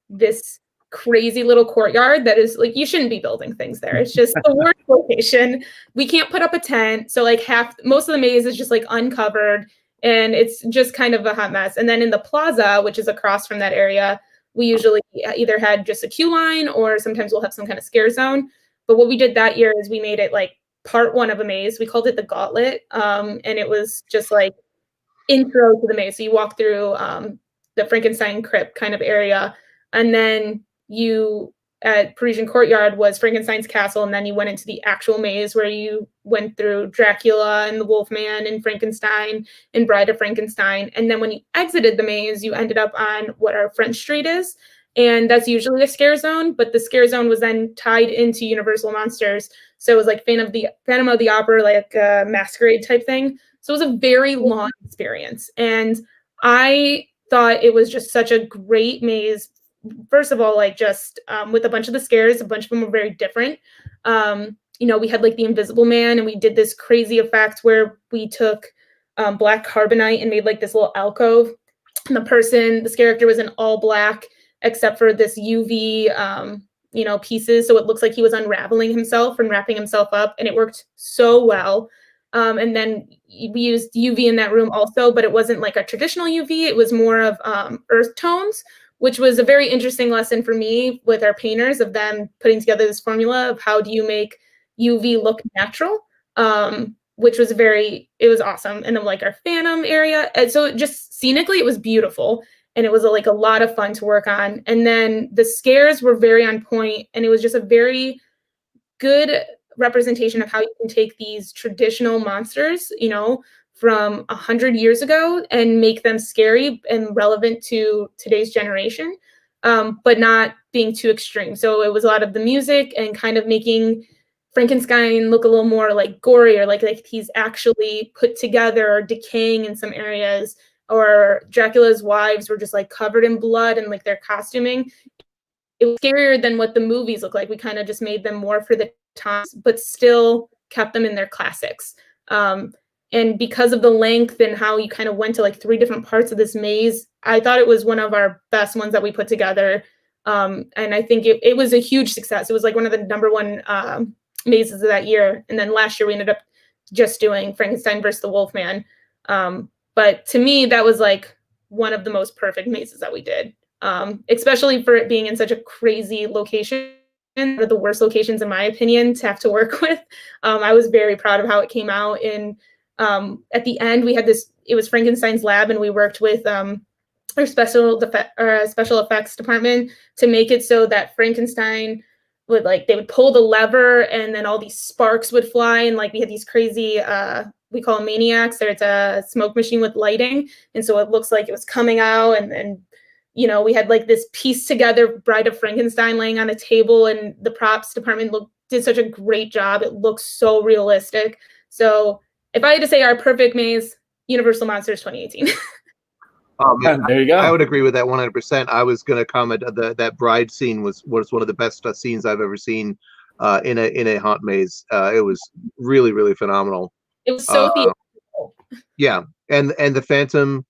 Speaker 3: this crazy little courtyard that is you shouldn't be building things there. It's just the worst location. We can't put up a tent. So most of the maze is just uncovered, and it's just kind of a hot mess. And then in the plaza, which is across from that area, we usually either had just a queue line or sometimes we'll have some kind of scare zone. But what we did that year is we made it part 1 of a maze. We called it the Gauntlet. And it was just intro to the maze. So you walk through the Frankenstein crypt kind of area, and then you at Parisian Courtyard was Frankenstein's castle, and then you went into the actual maze where you went through Dracula and the Wolfman and Frankenstein and Bride of Frankenstein. And then when you exited the maze, you ended up on what our French Street is, and that's usually a scare zone, but the scare zone was then tied into Universal Monsters. So it was Phantom of the Opera, a masquerade type thing. So it was a very long experience, and I thought it was just such a great maze first of all, like just with a bunch of the scares, a bunch of them were very different. We had like the Invisible Man, and we did this crazy effect where we took black carbonite and made like this little alcove. And the character was in all black except for this UV, pieces. So it looks like he was unraveling himself and wrapping himself up, and it worked so well. And then we used UV in that room also, but it wasn't like a traditional UV. It was more of earth tones, which was a very interesting lesson for me with our painters, of them putting together this formula of how do you make UV look natural, which was it was awesome. And then like our Phantom area. And so just scenically, it was beautiful. And it was like a lot of fun to work on. And then the scares were very on point, and it was just a very good representation of how you can take these traditional monsters, from 100 years ago and make them scary and relevant to today's generation, but not being too extreme. So it was a lot of the music and kind of making Frankenstein look a little more like gory, or like he's actually put together or decaying in some areas, or Dracula's wives were just like covered in blood and like their costuming. It was scarier than what the movies look like. We kind of just made them more for the times, but still kept them in their classics. And because of the length and how you kind of went to like 3 different parts of this maze, I thought it was one of our best ones that we put together. And I think it was a huge success. It was like one of the #1 mazes of that year. And then last year we ended up just doing Frankenstein versus the Wolfman. But to me, that was like one of the most perfect mazes that we did, especially for it being in such a crazy location, one of the worst locations, in my opinion, to have to work with. I was very proud of how it came out. And at the end, we had it was Frankenstein's lab, and we worked with our special effects department to make it so that Frankenstein they would pull the lever, and then all these sparks would fly, and like we had these crazy we call them maniacs. It's a smoke machine with lighting, and so it looks like it was coming out, and then we had like this piece together Bride of Frankenstein laying on a table, and the props department did such a great job. It looks so realistic. So if I had to say our perfect maze, Universal Monsters 2018.
Speaker 2: There you go.
Speaker 1: I would agree with that 100%. I was going to comment that bride scene was one of the best scenes I've ever seen in a haunt maze. It was really, really phenomenal.
Speaker 3: It was so theatrical.
Speaker 1: Yeah, and the Phantom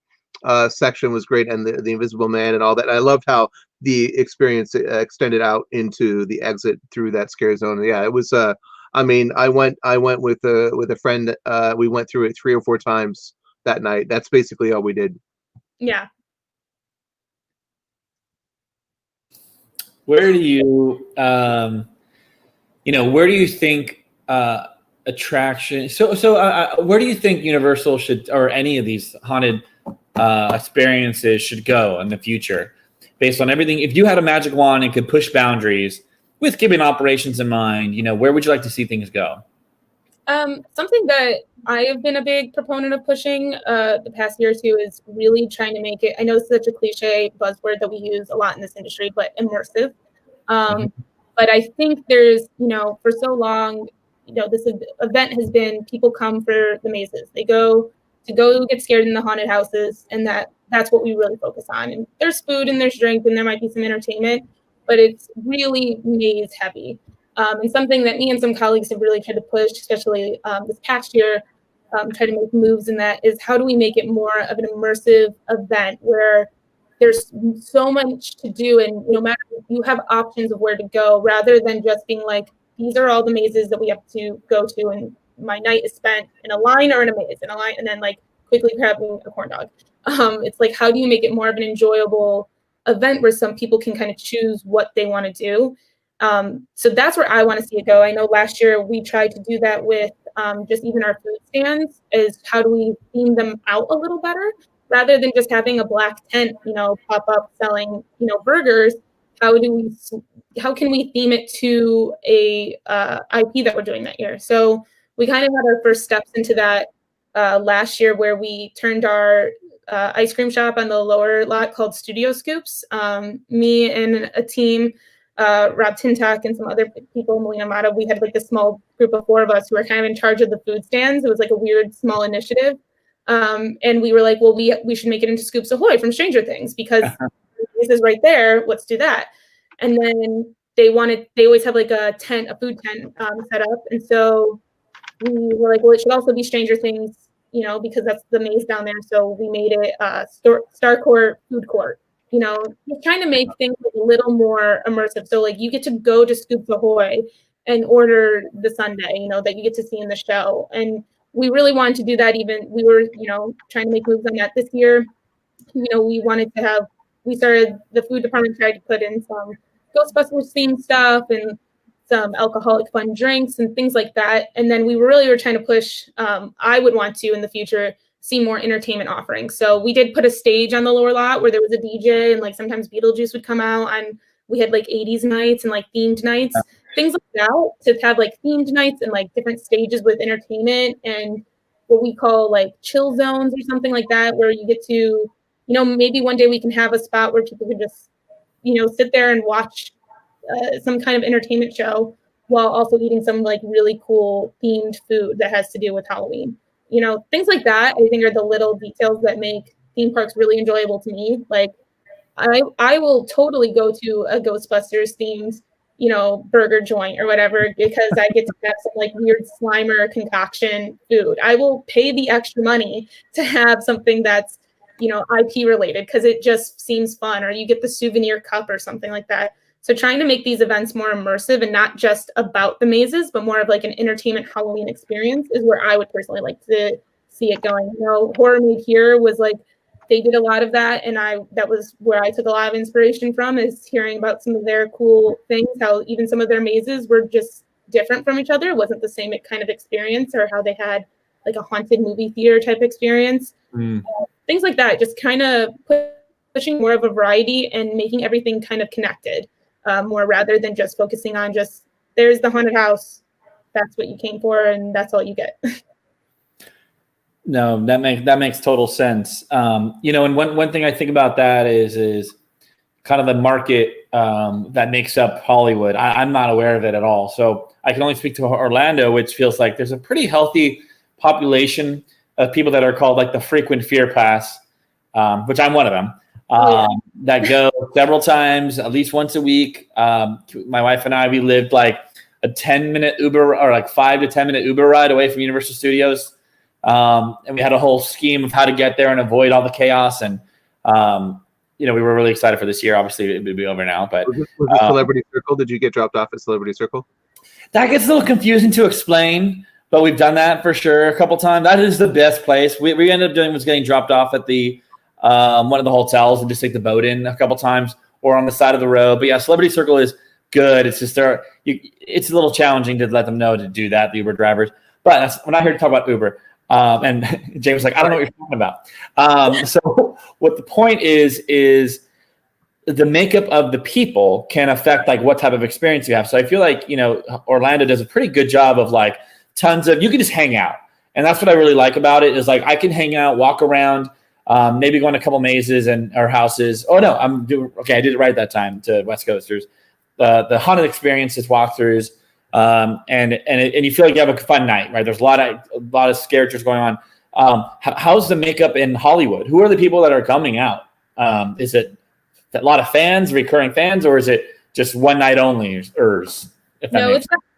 Speaker 1: section was great, and the Invisible Man and all that. And I loved how the experience extended out into the exit through that scare zone. Yeah, it was. I went with a friend. We went through it 3 or 4 times that night. That's basically all we did.
Speaker 3: Yeah.
Speaker 2: Where do you, where do you think attraction? Where do you think Universal should, or any of these haunted experiences should go in the future, based on everything? If you had a magic wand and could push boundaries with keeping operations in mind, where would you like to see things go?
Speaker 3: Something that I have been a big proponent of pushing the past year or 2 is really trying to make it, I know it's such a cliche buzzword that we use a lot in this industry, but immersive. But I think there's, for so long, this event has been people come for the mazes. They go to get scared in the haunted houses, and that's what we really focus on. And there's food and there's drink and there might be some entertainment, but it's really maze heavy. And something that me and some colleagues have really tried to push, especially this past year, try to make moves in that, is how do we make it more of an immersive event where there's so much to do, and no matter, you have options of where to go, rather than just being like, these are all the mazes that we have to go to, and my night is spent in a line or in a maze, and then like quickly grabbing a corn dog. It's like, how do you make it more of an enjoyable event where some people can kind of choose what they want to do? So that's where I want to see it go. I know last year we tried to do that with just even our food stands, is how do we theme them out a little better, rather than just having a black tent, pop up selling, burgers. How can we theme it to a IP that we're doing that year? So we kind of had our first steps into that last year, where we turned our ice cream shop on the lower lot called Studio Scoops. Me and a team, Rob Tintak and some other people, Melina Mata, we had like a small group of 4 of us who were kind of in charge of the food stands. It was like a weird small initiative. And we were like, well, we should make it into Scoops Ahoy from Stranger Things, because this is right there. Let's do that. And then they always have like a food tent set up. And so we were like, well, it should also be Stranger Things, because that's the maze down there. So we made it Star Court food court, just trying to make things a little more immersive. So like you get to go to Scoops Ahoy and order the sundae, that you get to see in the show. And we really wanted to do that. Even we were, trying to make moves on that this year. We started, the food department tried to put in some Ghostbusters themed stuff and some alcoholic fun drinks and things like that. And then we really were trying to push, I would want to in the future see more entertainment offerings. So we did put a stage on the lower lot where there was a DJ, and like sometimes Beetlejuice would come out, and we had like 80s nights and like themed nights, things like that, to have like themed nights and like different stages with entertainment and what we call like chill zones or something like that, where you get to, maybe one day we can have a spot where people can just, sit there and watch some kind of entertainment show while also eating some like really cool themed food that has to do with Halloween. Things like that, I think, are the little details that make theme parks really enjoyable to me. Like I will totally go to a Ghostbusters themed, burger joint or whatever, because I get to have some like weird Slimer concoction food. I will pay the extra money to have something that's, IP related, because it just seems fun, or you get the souvenir cup or something like that. So trying to make these events more immersive and not just about the mazes, but more of like an entertainment Halloween experience is where I would personally like to see it going. Horror Made Here was like, they did a lot of that, and that was where I took a lot of inspiration from, is hearing about some of their cool things, how even some of their mazes were just different from each other. It wasn't the same kind of experience, or how they had like a haunted movie theater type experience. Things like that, just kind of pushing more of a variety and making everything kind of connected, more rather than just focusing on just, there's the haunted house, that's what you came for, and that's all you get.
Speaker 2: No, that makes total sense. And one thing I think about that is kind of the market that makes up Hollywood. I'm not aware of it at all, so I can only speak to Orlando, which feels like there's a pretty healthy population of people that are called like the frequent fear pass, which I'm one of them. That go several times, at least once a week. My wife and I, we lived like a 10-minute Uber, or like 5 to 10 minute Uber ride away from Universal Studios. And we had a whole scheme of how to get there and avoid all the chaos. And, we were really excited for this year. Obviously it would be over now, but
Speaker 1: was it Celebrity Circle? Did you get dropped off at Celebrity Circle?
Speaker 2: That gets a little confusing to explain, but we've done that for sure a couple times. That is the best place. We ended up doing was getting dropped off at the, one of the hotels and just take the boat in a couple times, or on the side of the road. But yeah, Celebrity Circle is good. It's just it's a little challenging to let them know to do that, the Uber drivers. But when I heard you talk about Uber, and James was like, I don't know what you're talking about. So what the point is the makeup of the people can affect like what type of experience you have. So I feel like, Orlando does a pretty good job of like you can just hang out. And that's what I really like about it, is like, I can hang out, walk around, maybe go on a couple mazes or houses. Oh no, I did it right that time to West Coasters. The haunted experiences, walkthroughs, and you feel like you have a fun night, right? There's a lot of characters going on. How's the makeup in Hollywood? Who are the people that are coming out? Is it a lot of fans, recurring fans, or is it just one night only?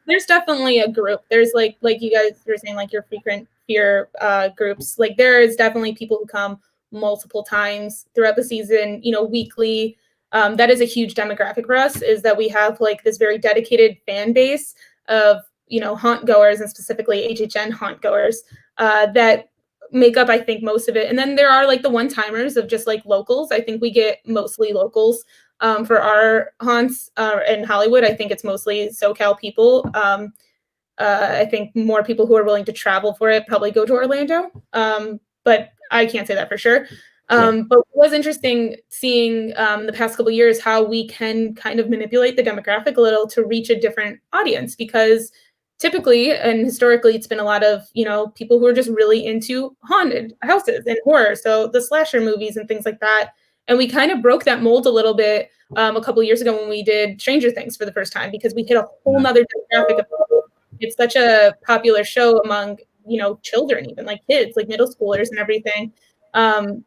Speaker 2: There's
Speaker 3: definitely a group. There's like you guys were saying, like your frequent fear groups. Like there is definitely people who come multiple times throughout the season, weekly. That is a huge demographic for us, is that we have like this very dedicated fan base of, haunt goers, and specifically HHN haunt goers, that make up, I think, most of it. And then there are like the one-timers of just like locals. I think we get mostly locals for our haunts in Hollywood. I think it's mostly SoCal people. I think more people who are willing to travel for it probably go to Orlando, but I can't say that for sure. But it was interesting seeing the past couple of years how we can kind of manipulate the demographic a little to reach a different audience, because typically and historically it's been a lot of, people who are just really into haunted houses and horror. So the slasher movies and things like that. And we kind of broke that mold a little bit a couple of years ago when we did Stranger Things for the first time, because we hit a whole nother demographic of people. It's such a popular show among, children, even like kids, like middle schoolers and everything. And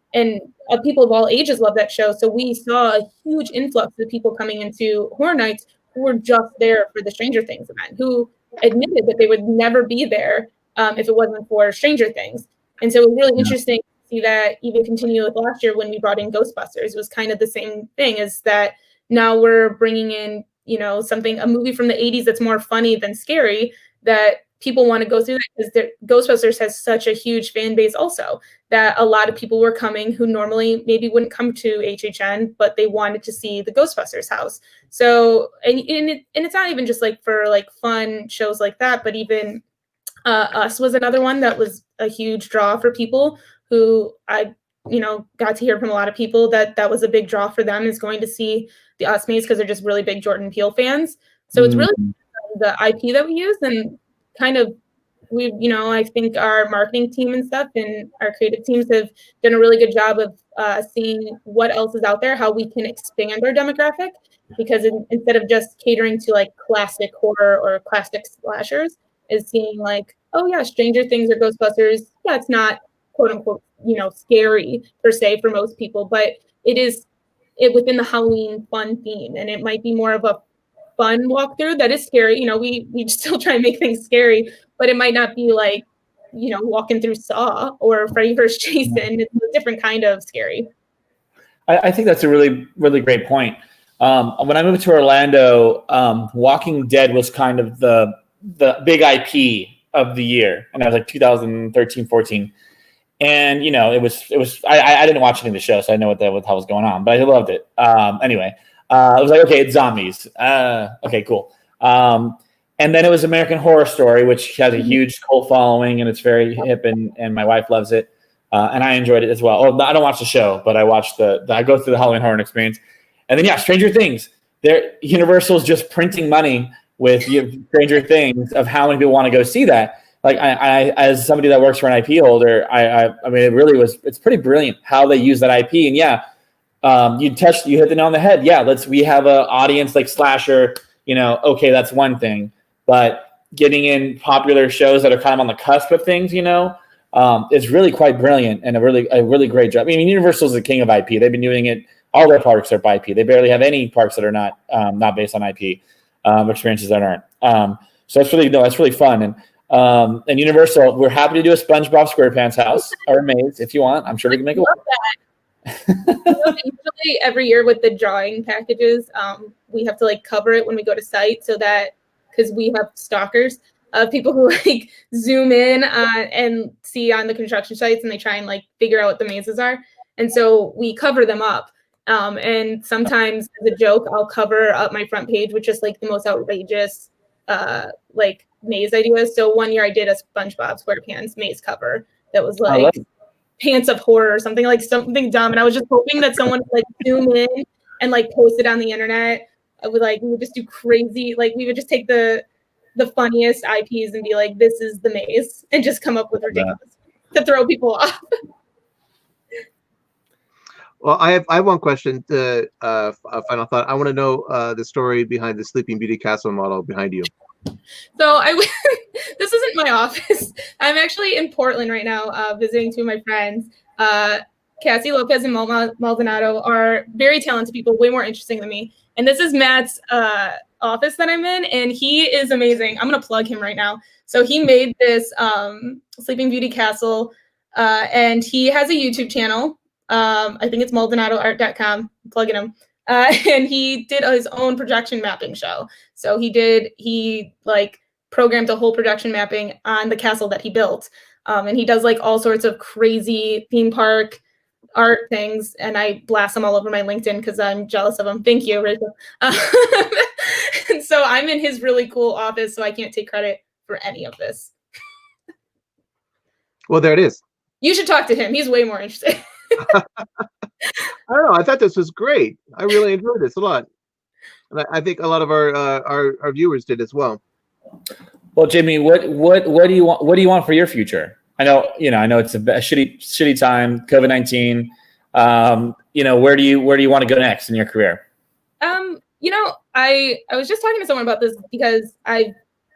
Speaker 3: people of all ages love that show. So we saw a huge influx of people coming into Horror Nights who were just there for the Stranger Things event, who admitted that they would never be there if it wasn't for Stranger Things. And so it was really interesting to see that even continue with last year when we brought in Ghostbusters. It was kind of the same thing, is that now we're bringing in, a movie from the 80s that's more funny than scary, that people want to go through that because Ghostbusters has such a huge fan base also, that a lot of people were coming who normally maybe wouldn't come to HHN, but they wanted to see the Ghostbusters house. So, and it's not even just like for like fun shows like that, but even Us was another one that was a huge draw for people who I got to hear from a lot of people that was a big draw for them, is going to see the Us maze because they're just really big Jordan Peele fans. So it's really the IP that we use, and kind of I think our marketing team and stuff and our creative teams have done a really good job of seeing what else is out there, how we can expand our demographic, because instead of just catering to like classic horror or classic slashers, is seeing like, oh yeah, Stranger Things or Ghostbusters. Yeah, it's not quote unquote, scary per se for most people, but it is within the Halloween fun theme, and it might be more of a fun walkthrough that is scary. We still try and make things scary, but it might not be like, walking through Saw or Freddy vs. Jason. It's a different kind of scary.
Speaker 2: I think that's a really, really great point. When I moved to Orlando, Walking Dead was kind of the big IP of the year, and that was like 2013, 14. And it was. I didn't watch any of the show, so I know what the hell was going on, but I loved it. Anyway, I was like, okay, it's zombies. Okay, cool. And then it was American Horror Story, which has a huge cult following, and it's very hip, and my wife loves it, and I enjoyed it as well. Oh, I don't watch the show, but I watched I go through the Halloween Horror Experience, and then Stranger Things. Universal's just printing money with Stranger Things of how many people want to go see that. Like I as somebody that works for an IP holder, I mean, it really was. It's pretty brilliant how they use that IP. And you hit the nail on the head. Yeah, we have an audience like slasher. Okay, that's one thing, but getting in popular shows that are kind of on the cusp of things, is really quite brilliant and a really great job. I mean, Universal's the king of IP. They've been doing it. All their parks are by IP. They barely have any parks that are not based on IP experiences that aren't. So that's really fun. And Universal, we're happy to do a SpongeBob SquarePants house or maze if you want. I'm sure we can make it work.
Speaker 3: Usually every year with the drawing packages, we have to like cover it when we go to site, so that because we have stalkers of people who like zoom in and see on the construction sites, and they try and like figure out what the mazes are, and so we cover them up. And sometimes as a joke, I'll cover up my front page with just like the most outrageous like maze ideas. So one year I did a SpongeBob SquarePants maze cover that was like Pants of Horror or something dumb, and I was just hoping that someone would like zoom in and like post it on the internet. We would just do crazy, like we would just take the funniest IPs and be like, this is the maze, and just come up with ridiculous to throw people off.
Speaker 1: Well, I have one question. A final thought. I want to know the story behind the Sleeping Beauty Castle model behind you.
Speaker 3: So this isn't my office. I'm actually in Portland right now, visiting two of my friends. Cassie Lopez and Maldonado are very talented people, way more interesting than me. And this is Matt's office that I'm in, and he is amazing. I'm going to plug him right now. So he made this Sleeping Beauty Castle, and he has a YouTube channel. I think it's MaldonadoArt.com. I'm plugging him. And he did his own projection mapping show. So he programmed a whole projection mapping on the castle that he built. And he does like all sorts of crazy theme park art things. And I blast them all over my LinkedIn because I'm jealous of them. Thank you, Rachel. And so I'm in his really cool office, so I can't take credit for any of this.
Speaker 1: Well, there it is.
Speaker 3: You should talk to him. He's way more interesting.
Speaker 1: I don't know. I thought this was great. I really enjoyed this a lot, and I think a lot of our viewers did as well.
Speaker 2: Well, Jamie, what do you want? What do you want for your future? I know it's a shitty time, COVID-19. Where do you want to go next in your career?
Speaker 3: I was just talking to someone about this because I've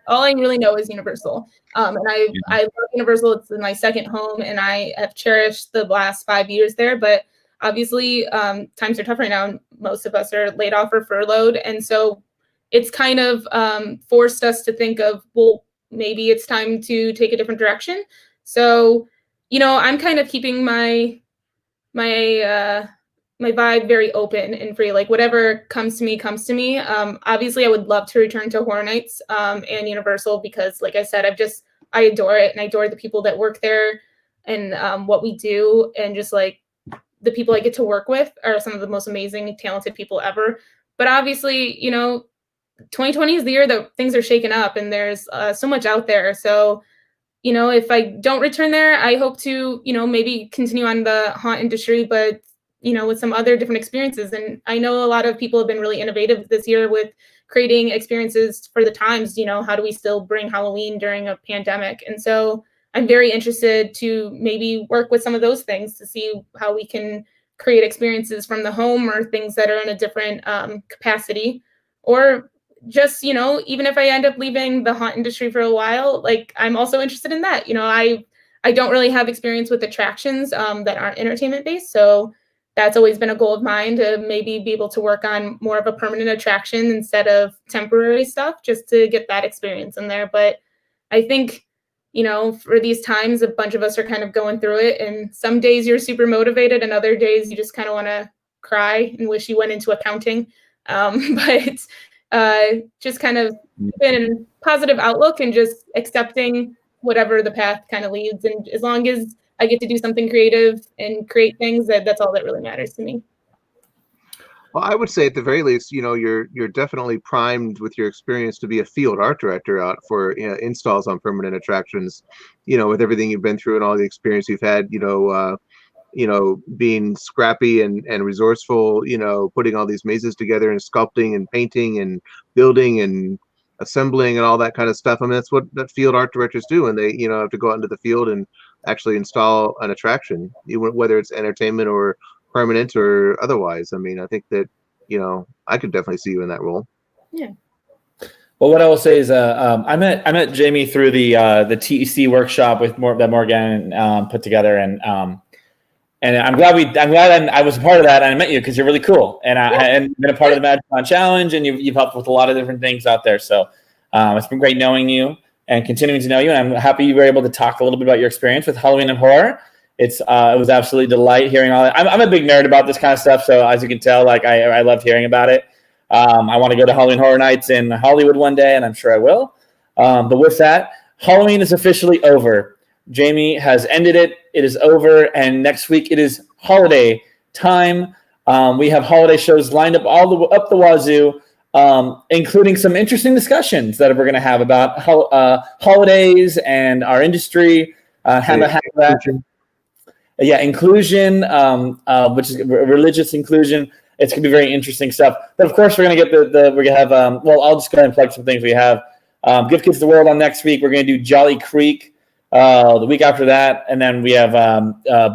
Speaker 3: all I really know is Universal. And I love Universal. It's my second home, and I have cherished the last 5 years there. But obviously, times are tough right now. And most of us are laid off or furloughed, and so it's kind of forced us to think of, well, maybe it's time to take a different direction. So, I'm kind of keeping my vibe very open and free. Like whatever comes to me, comes to me. Obviously, I would love to return to Horror Nights and Universal because, like I said, I adore it, and I adore the people that work there and what we do, and just like the people I get to work with are some of the most amazing, talented people ever. But obviously, 2020 is the year that things are shaken up, and there's so much out there. So, if I don't return there, I hope to, maybe continue on the haunt industry, but, with some other different experiences. And I know a lot of people have been really innovative this year with creating experiences for the times. How do we still bring Halloween during a pandemic? And so I'm very interested to maybe work with some of those things to see how we can create experiences from the home or things that are in a different capacity, or just, even if I end up leaving the haunt industry for a while, like I'm also interested in that. I don't really have experience with attractions that aren't entertainment based. So that's always been a goal of mine, to maybe be able to work on more of a permanent attraction instead of temporary stuff, just to get that experience in there. But I think, for these times, a bunch of us are kind of going through it, and some days you're super motivated and other days you just kind of want to cry and wish you went into accounting. But just kind of been positive outlook and just accepting whatever the path kind of leads. And as long as I get to do something creative and create things, that's all that really matters to me.
Speaker 1: Well, I would say at the very least, you're definitely primed with your experience to be a field art director out for installs on permanent attractions. With everything you've been through and all the experience you've had, being scrappy and resourceful, putting all these mazes together and sculpting and painting and building and assembling and all that kind of stuff. I mean, that's what field art directors do, and they have to go out into the field and actually install an attraction, whether it's entertainment or permanent or otherwise. I mean, I think that I could definitely see you in that role.
Speaker 3: Yeah.
Speaker 2: Well, what I will say is, I met Jamie through the TEC workshop that Morgan put together, and I'm glad I was a part of that. And I met you because you're really cool, and and been a part of the MagicCon Challenge, and you've helped with a lot of different things out there. So it's been great knowing you and continuing to know you. And I'm happy you were able to talk a little bit about your experience with Halloween and horror. It was absolutely a delight hearing all that. I'm a big nerd about this kind of stuff, so as you can tell, like I loved hearing about it. I want to go to Halloween Horror Nights in Hollywood one day, and I'm sure I will. But with that, Halloween is officially over. Jamie has ended it. It is over, and next week it is holiday time. We have holiday shows lined up up the wazoo, including some interesting discussions that we're going to have about holidays and our industry. Inclusion, which is religious inclusion. It's going to be very interesting stuff. But of course, we're going to get we're going to have, I'll just go ahead and plug some things we have. Give Kids the World on next week. We're going to do Jolly Creek the week after that. And then we have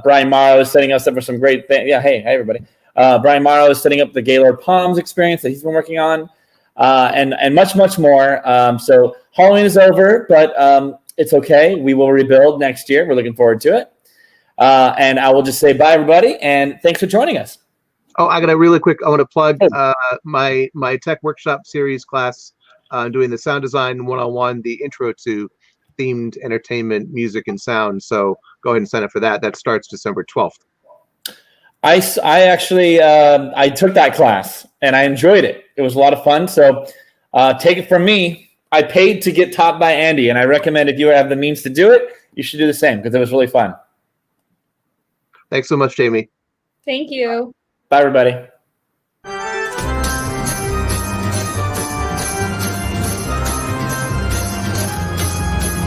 Speaker 2: Brian Morrow setting us up for some great things. Yeah, hey, everybody. Brian Morrow is setting up the Gaylord Palms experience that he's been working on, and much, much more. So Halloween is over, but it's okay. We will rebuild next year. We're looking forward to it. And I will just say bye, everybody, and thanks for joining us.
Speaker 1: Oh, I want to plug my tech workshop series class, doing the sound design 101, the intro to themed entertainment, music, and sound. So go ahead and sign up for that. That starts December 12th.
Speaker 2: I actually I took that class and I enjoyed it. It was a lot of fun. So take it from me. I paid to get taught by Andy, and I recommend if you have the means to do it, you should do the same because it was really fun.
Speaker 1: Thanks so much, Jamie.
Speaker 3: Thank you.
Speaker 2: Bye, everybody.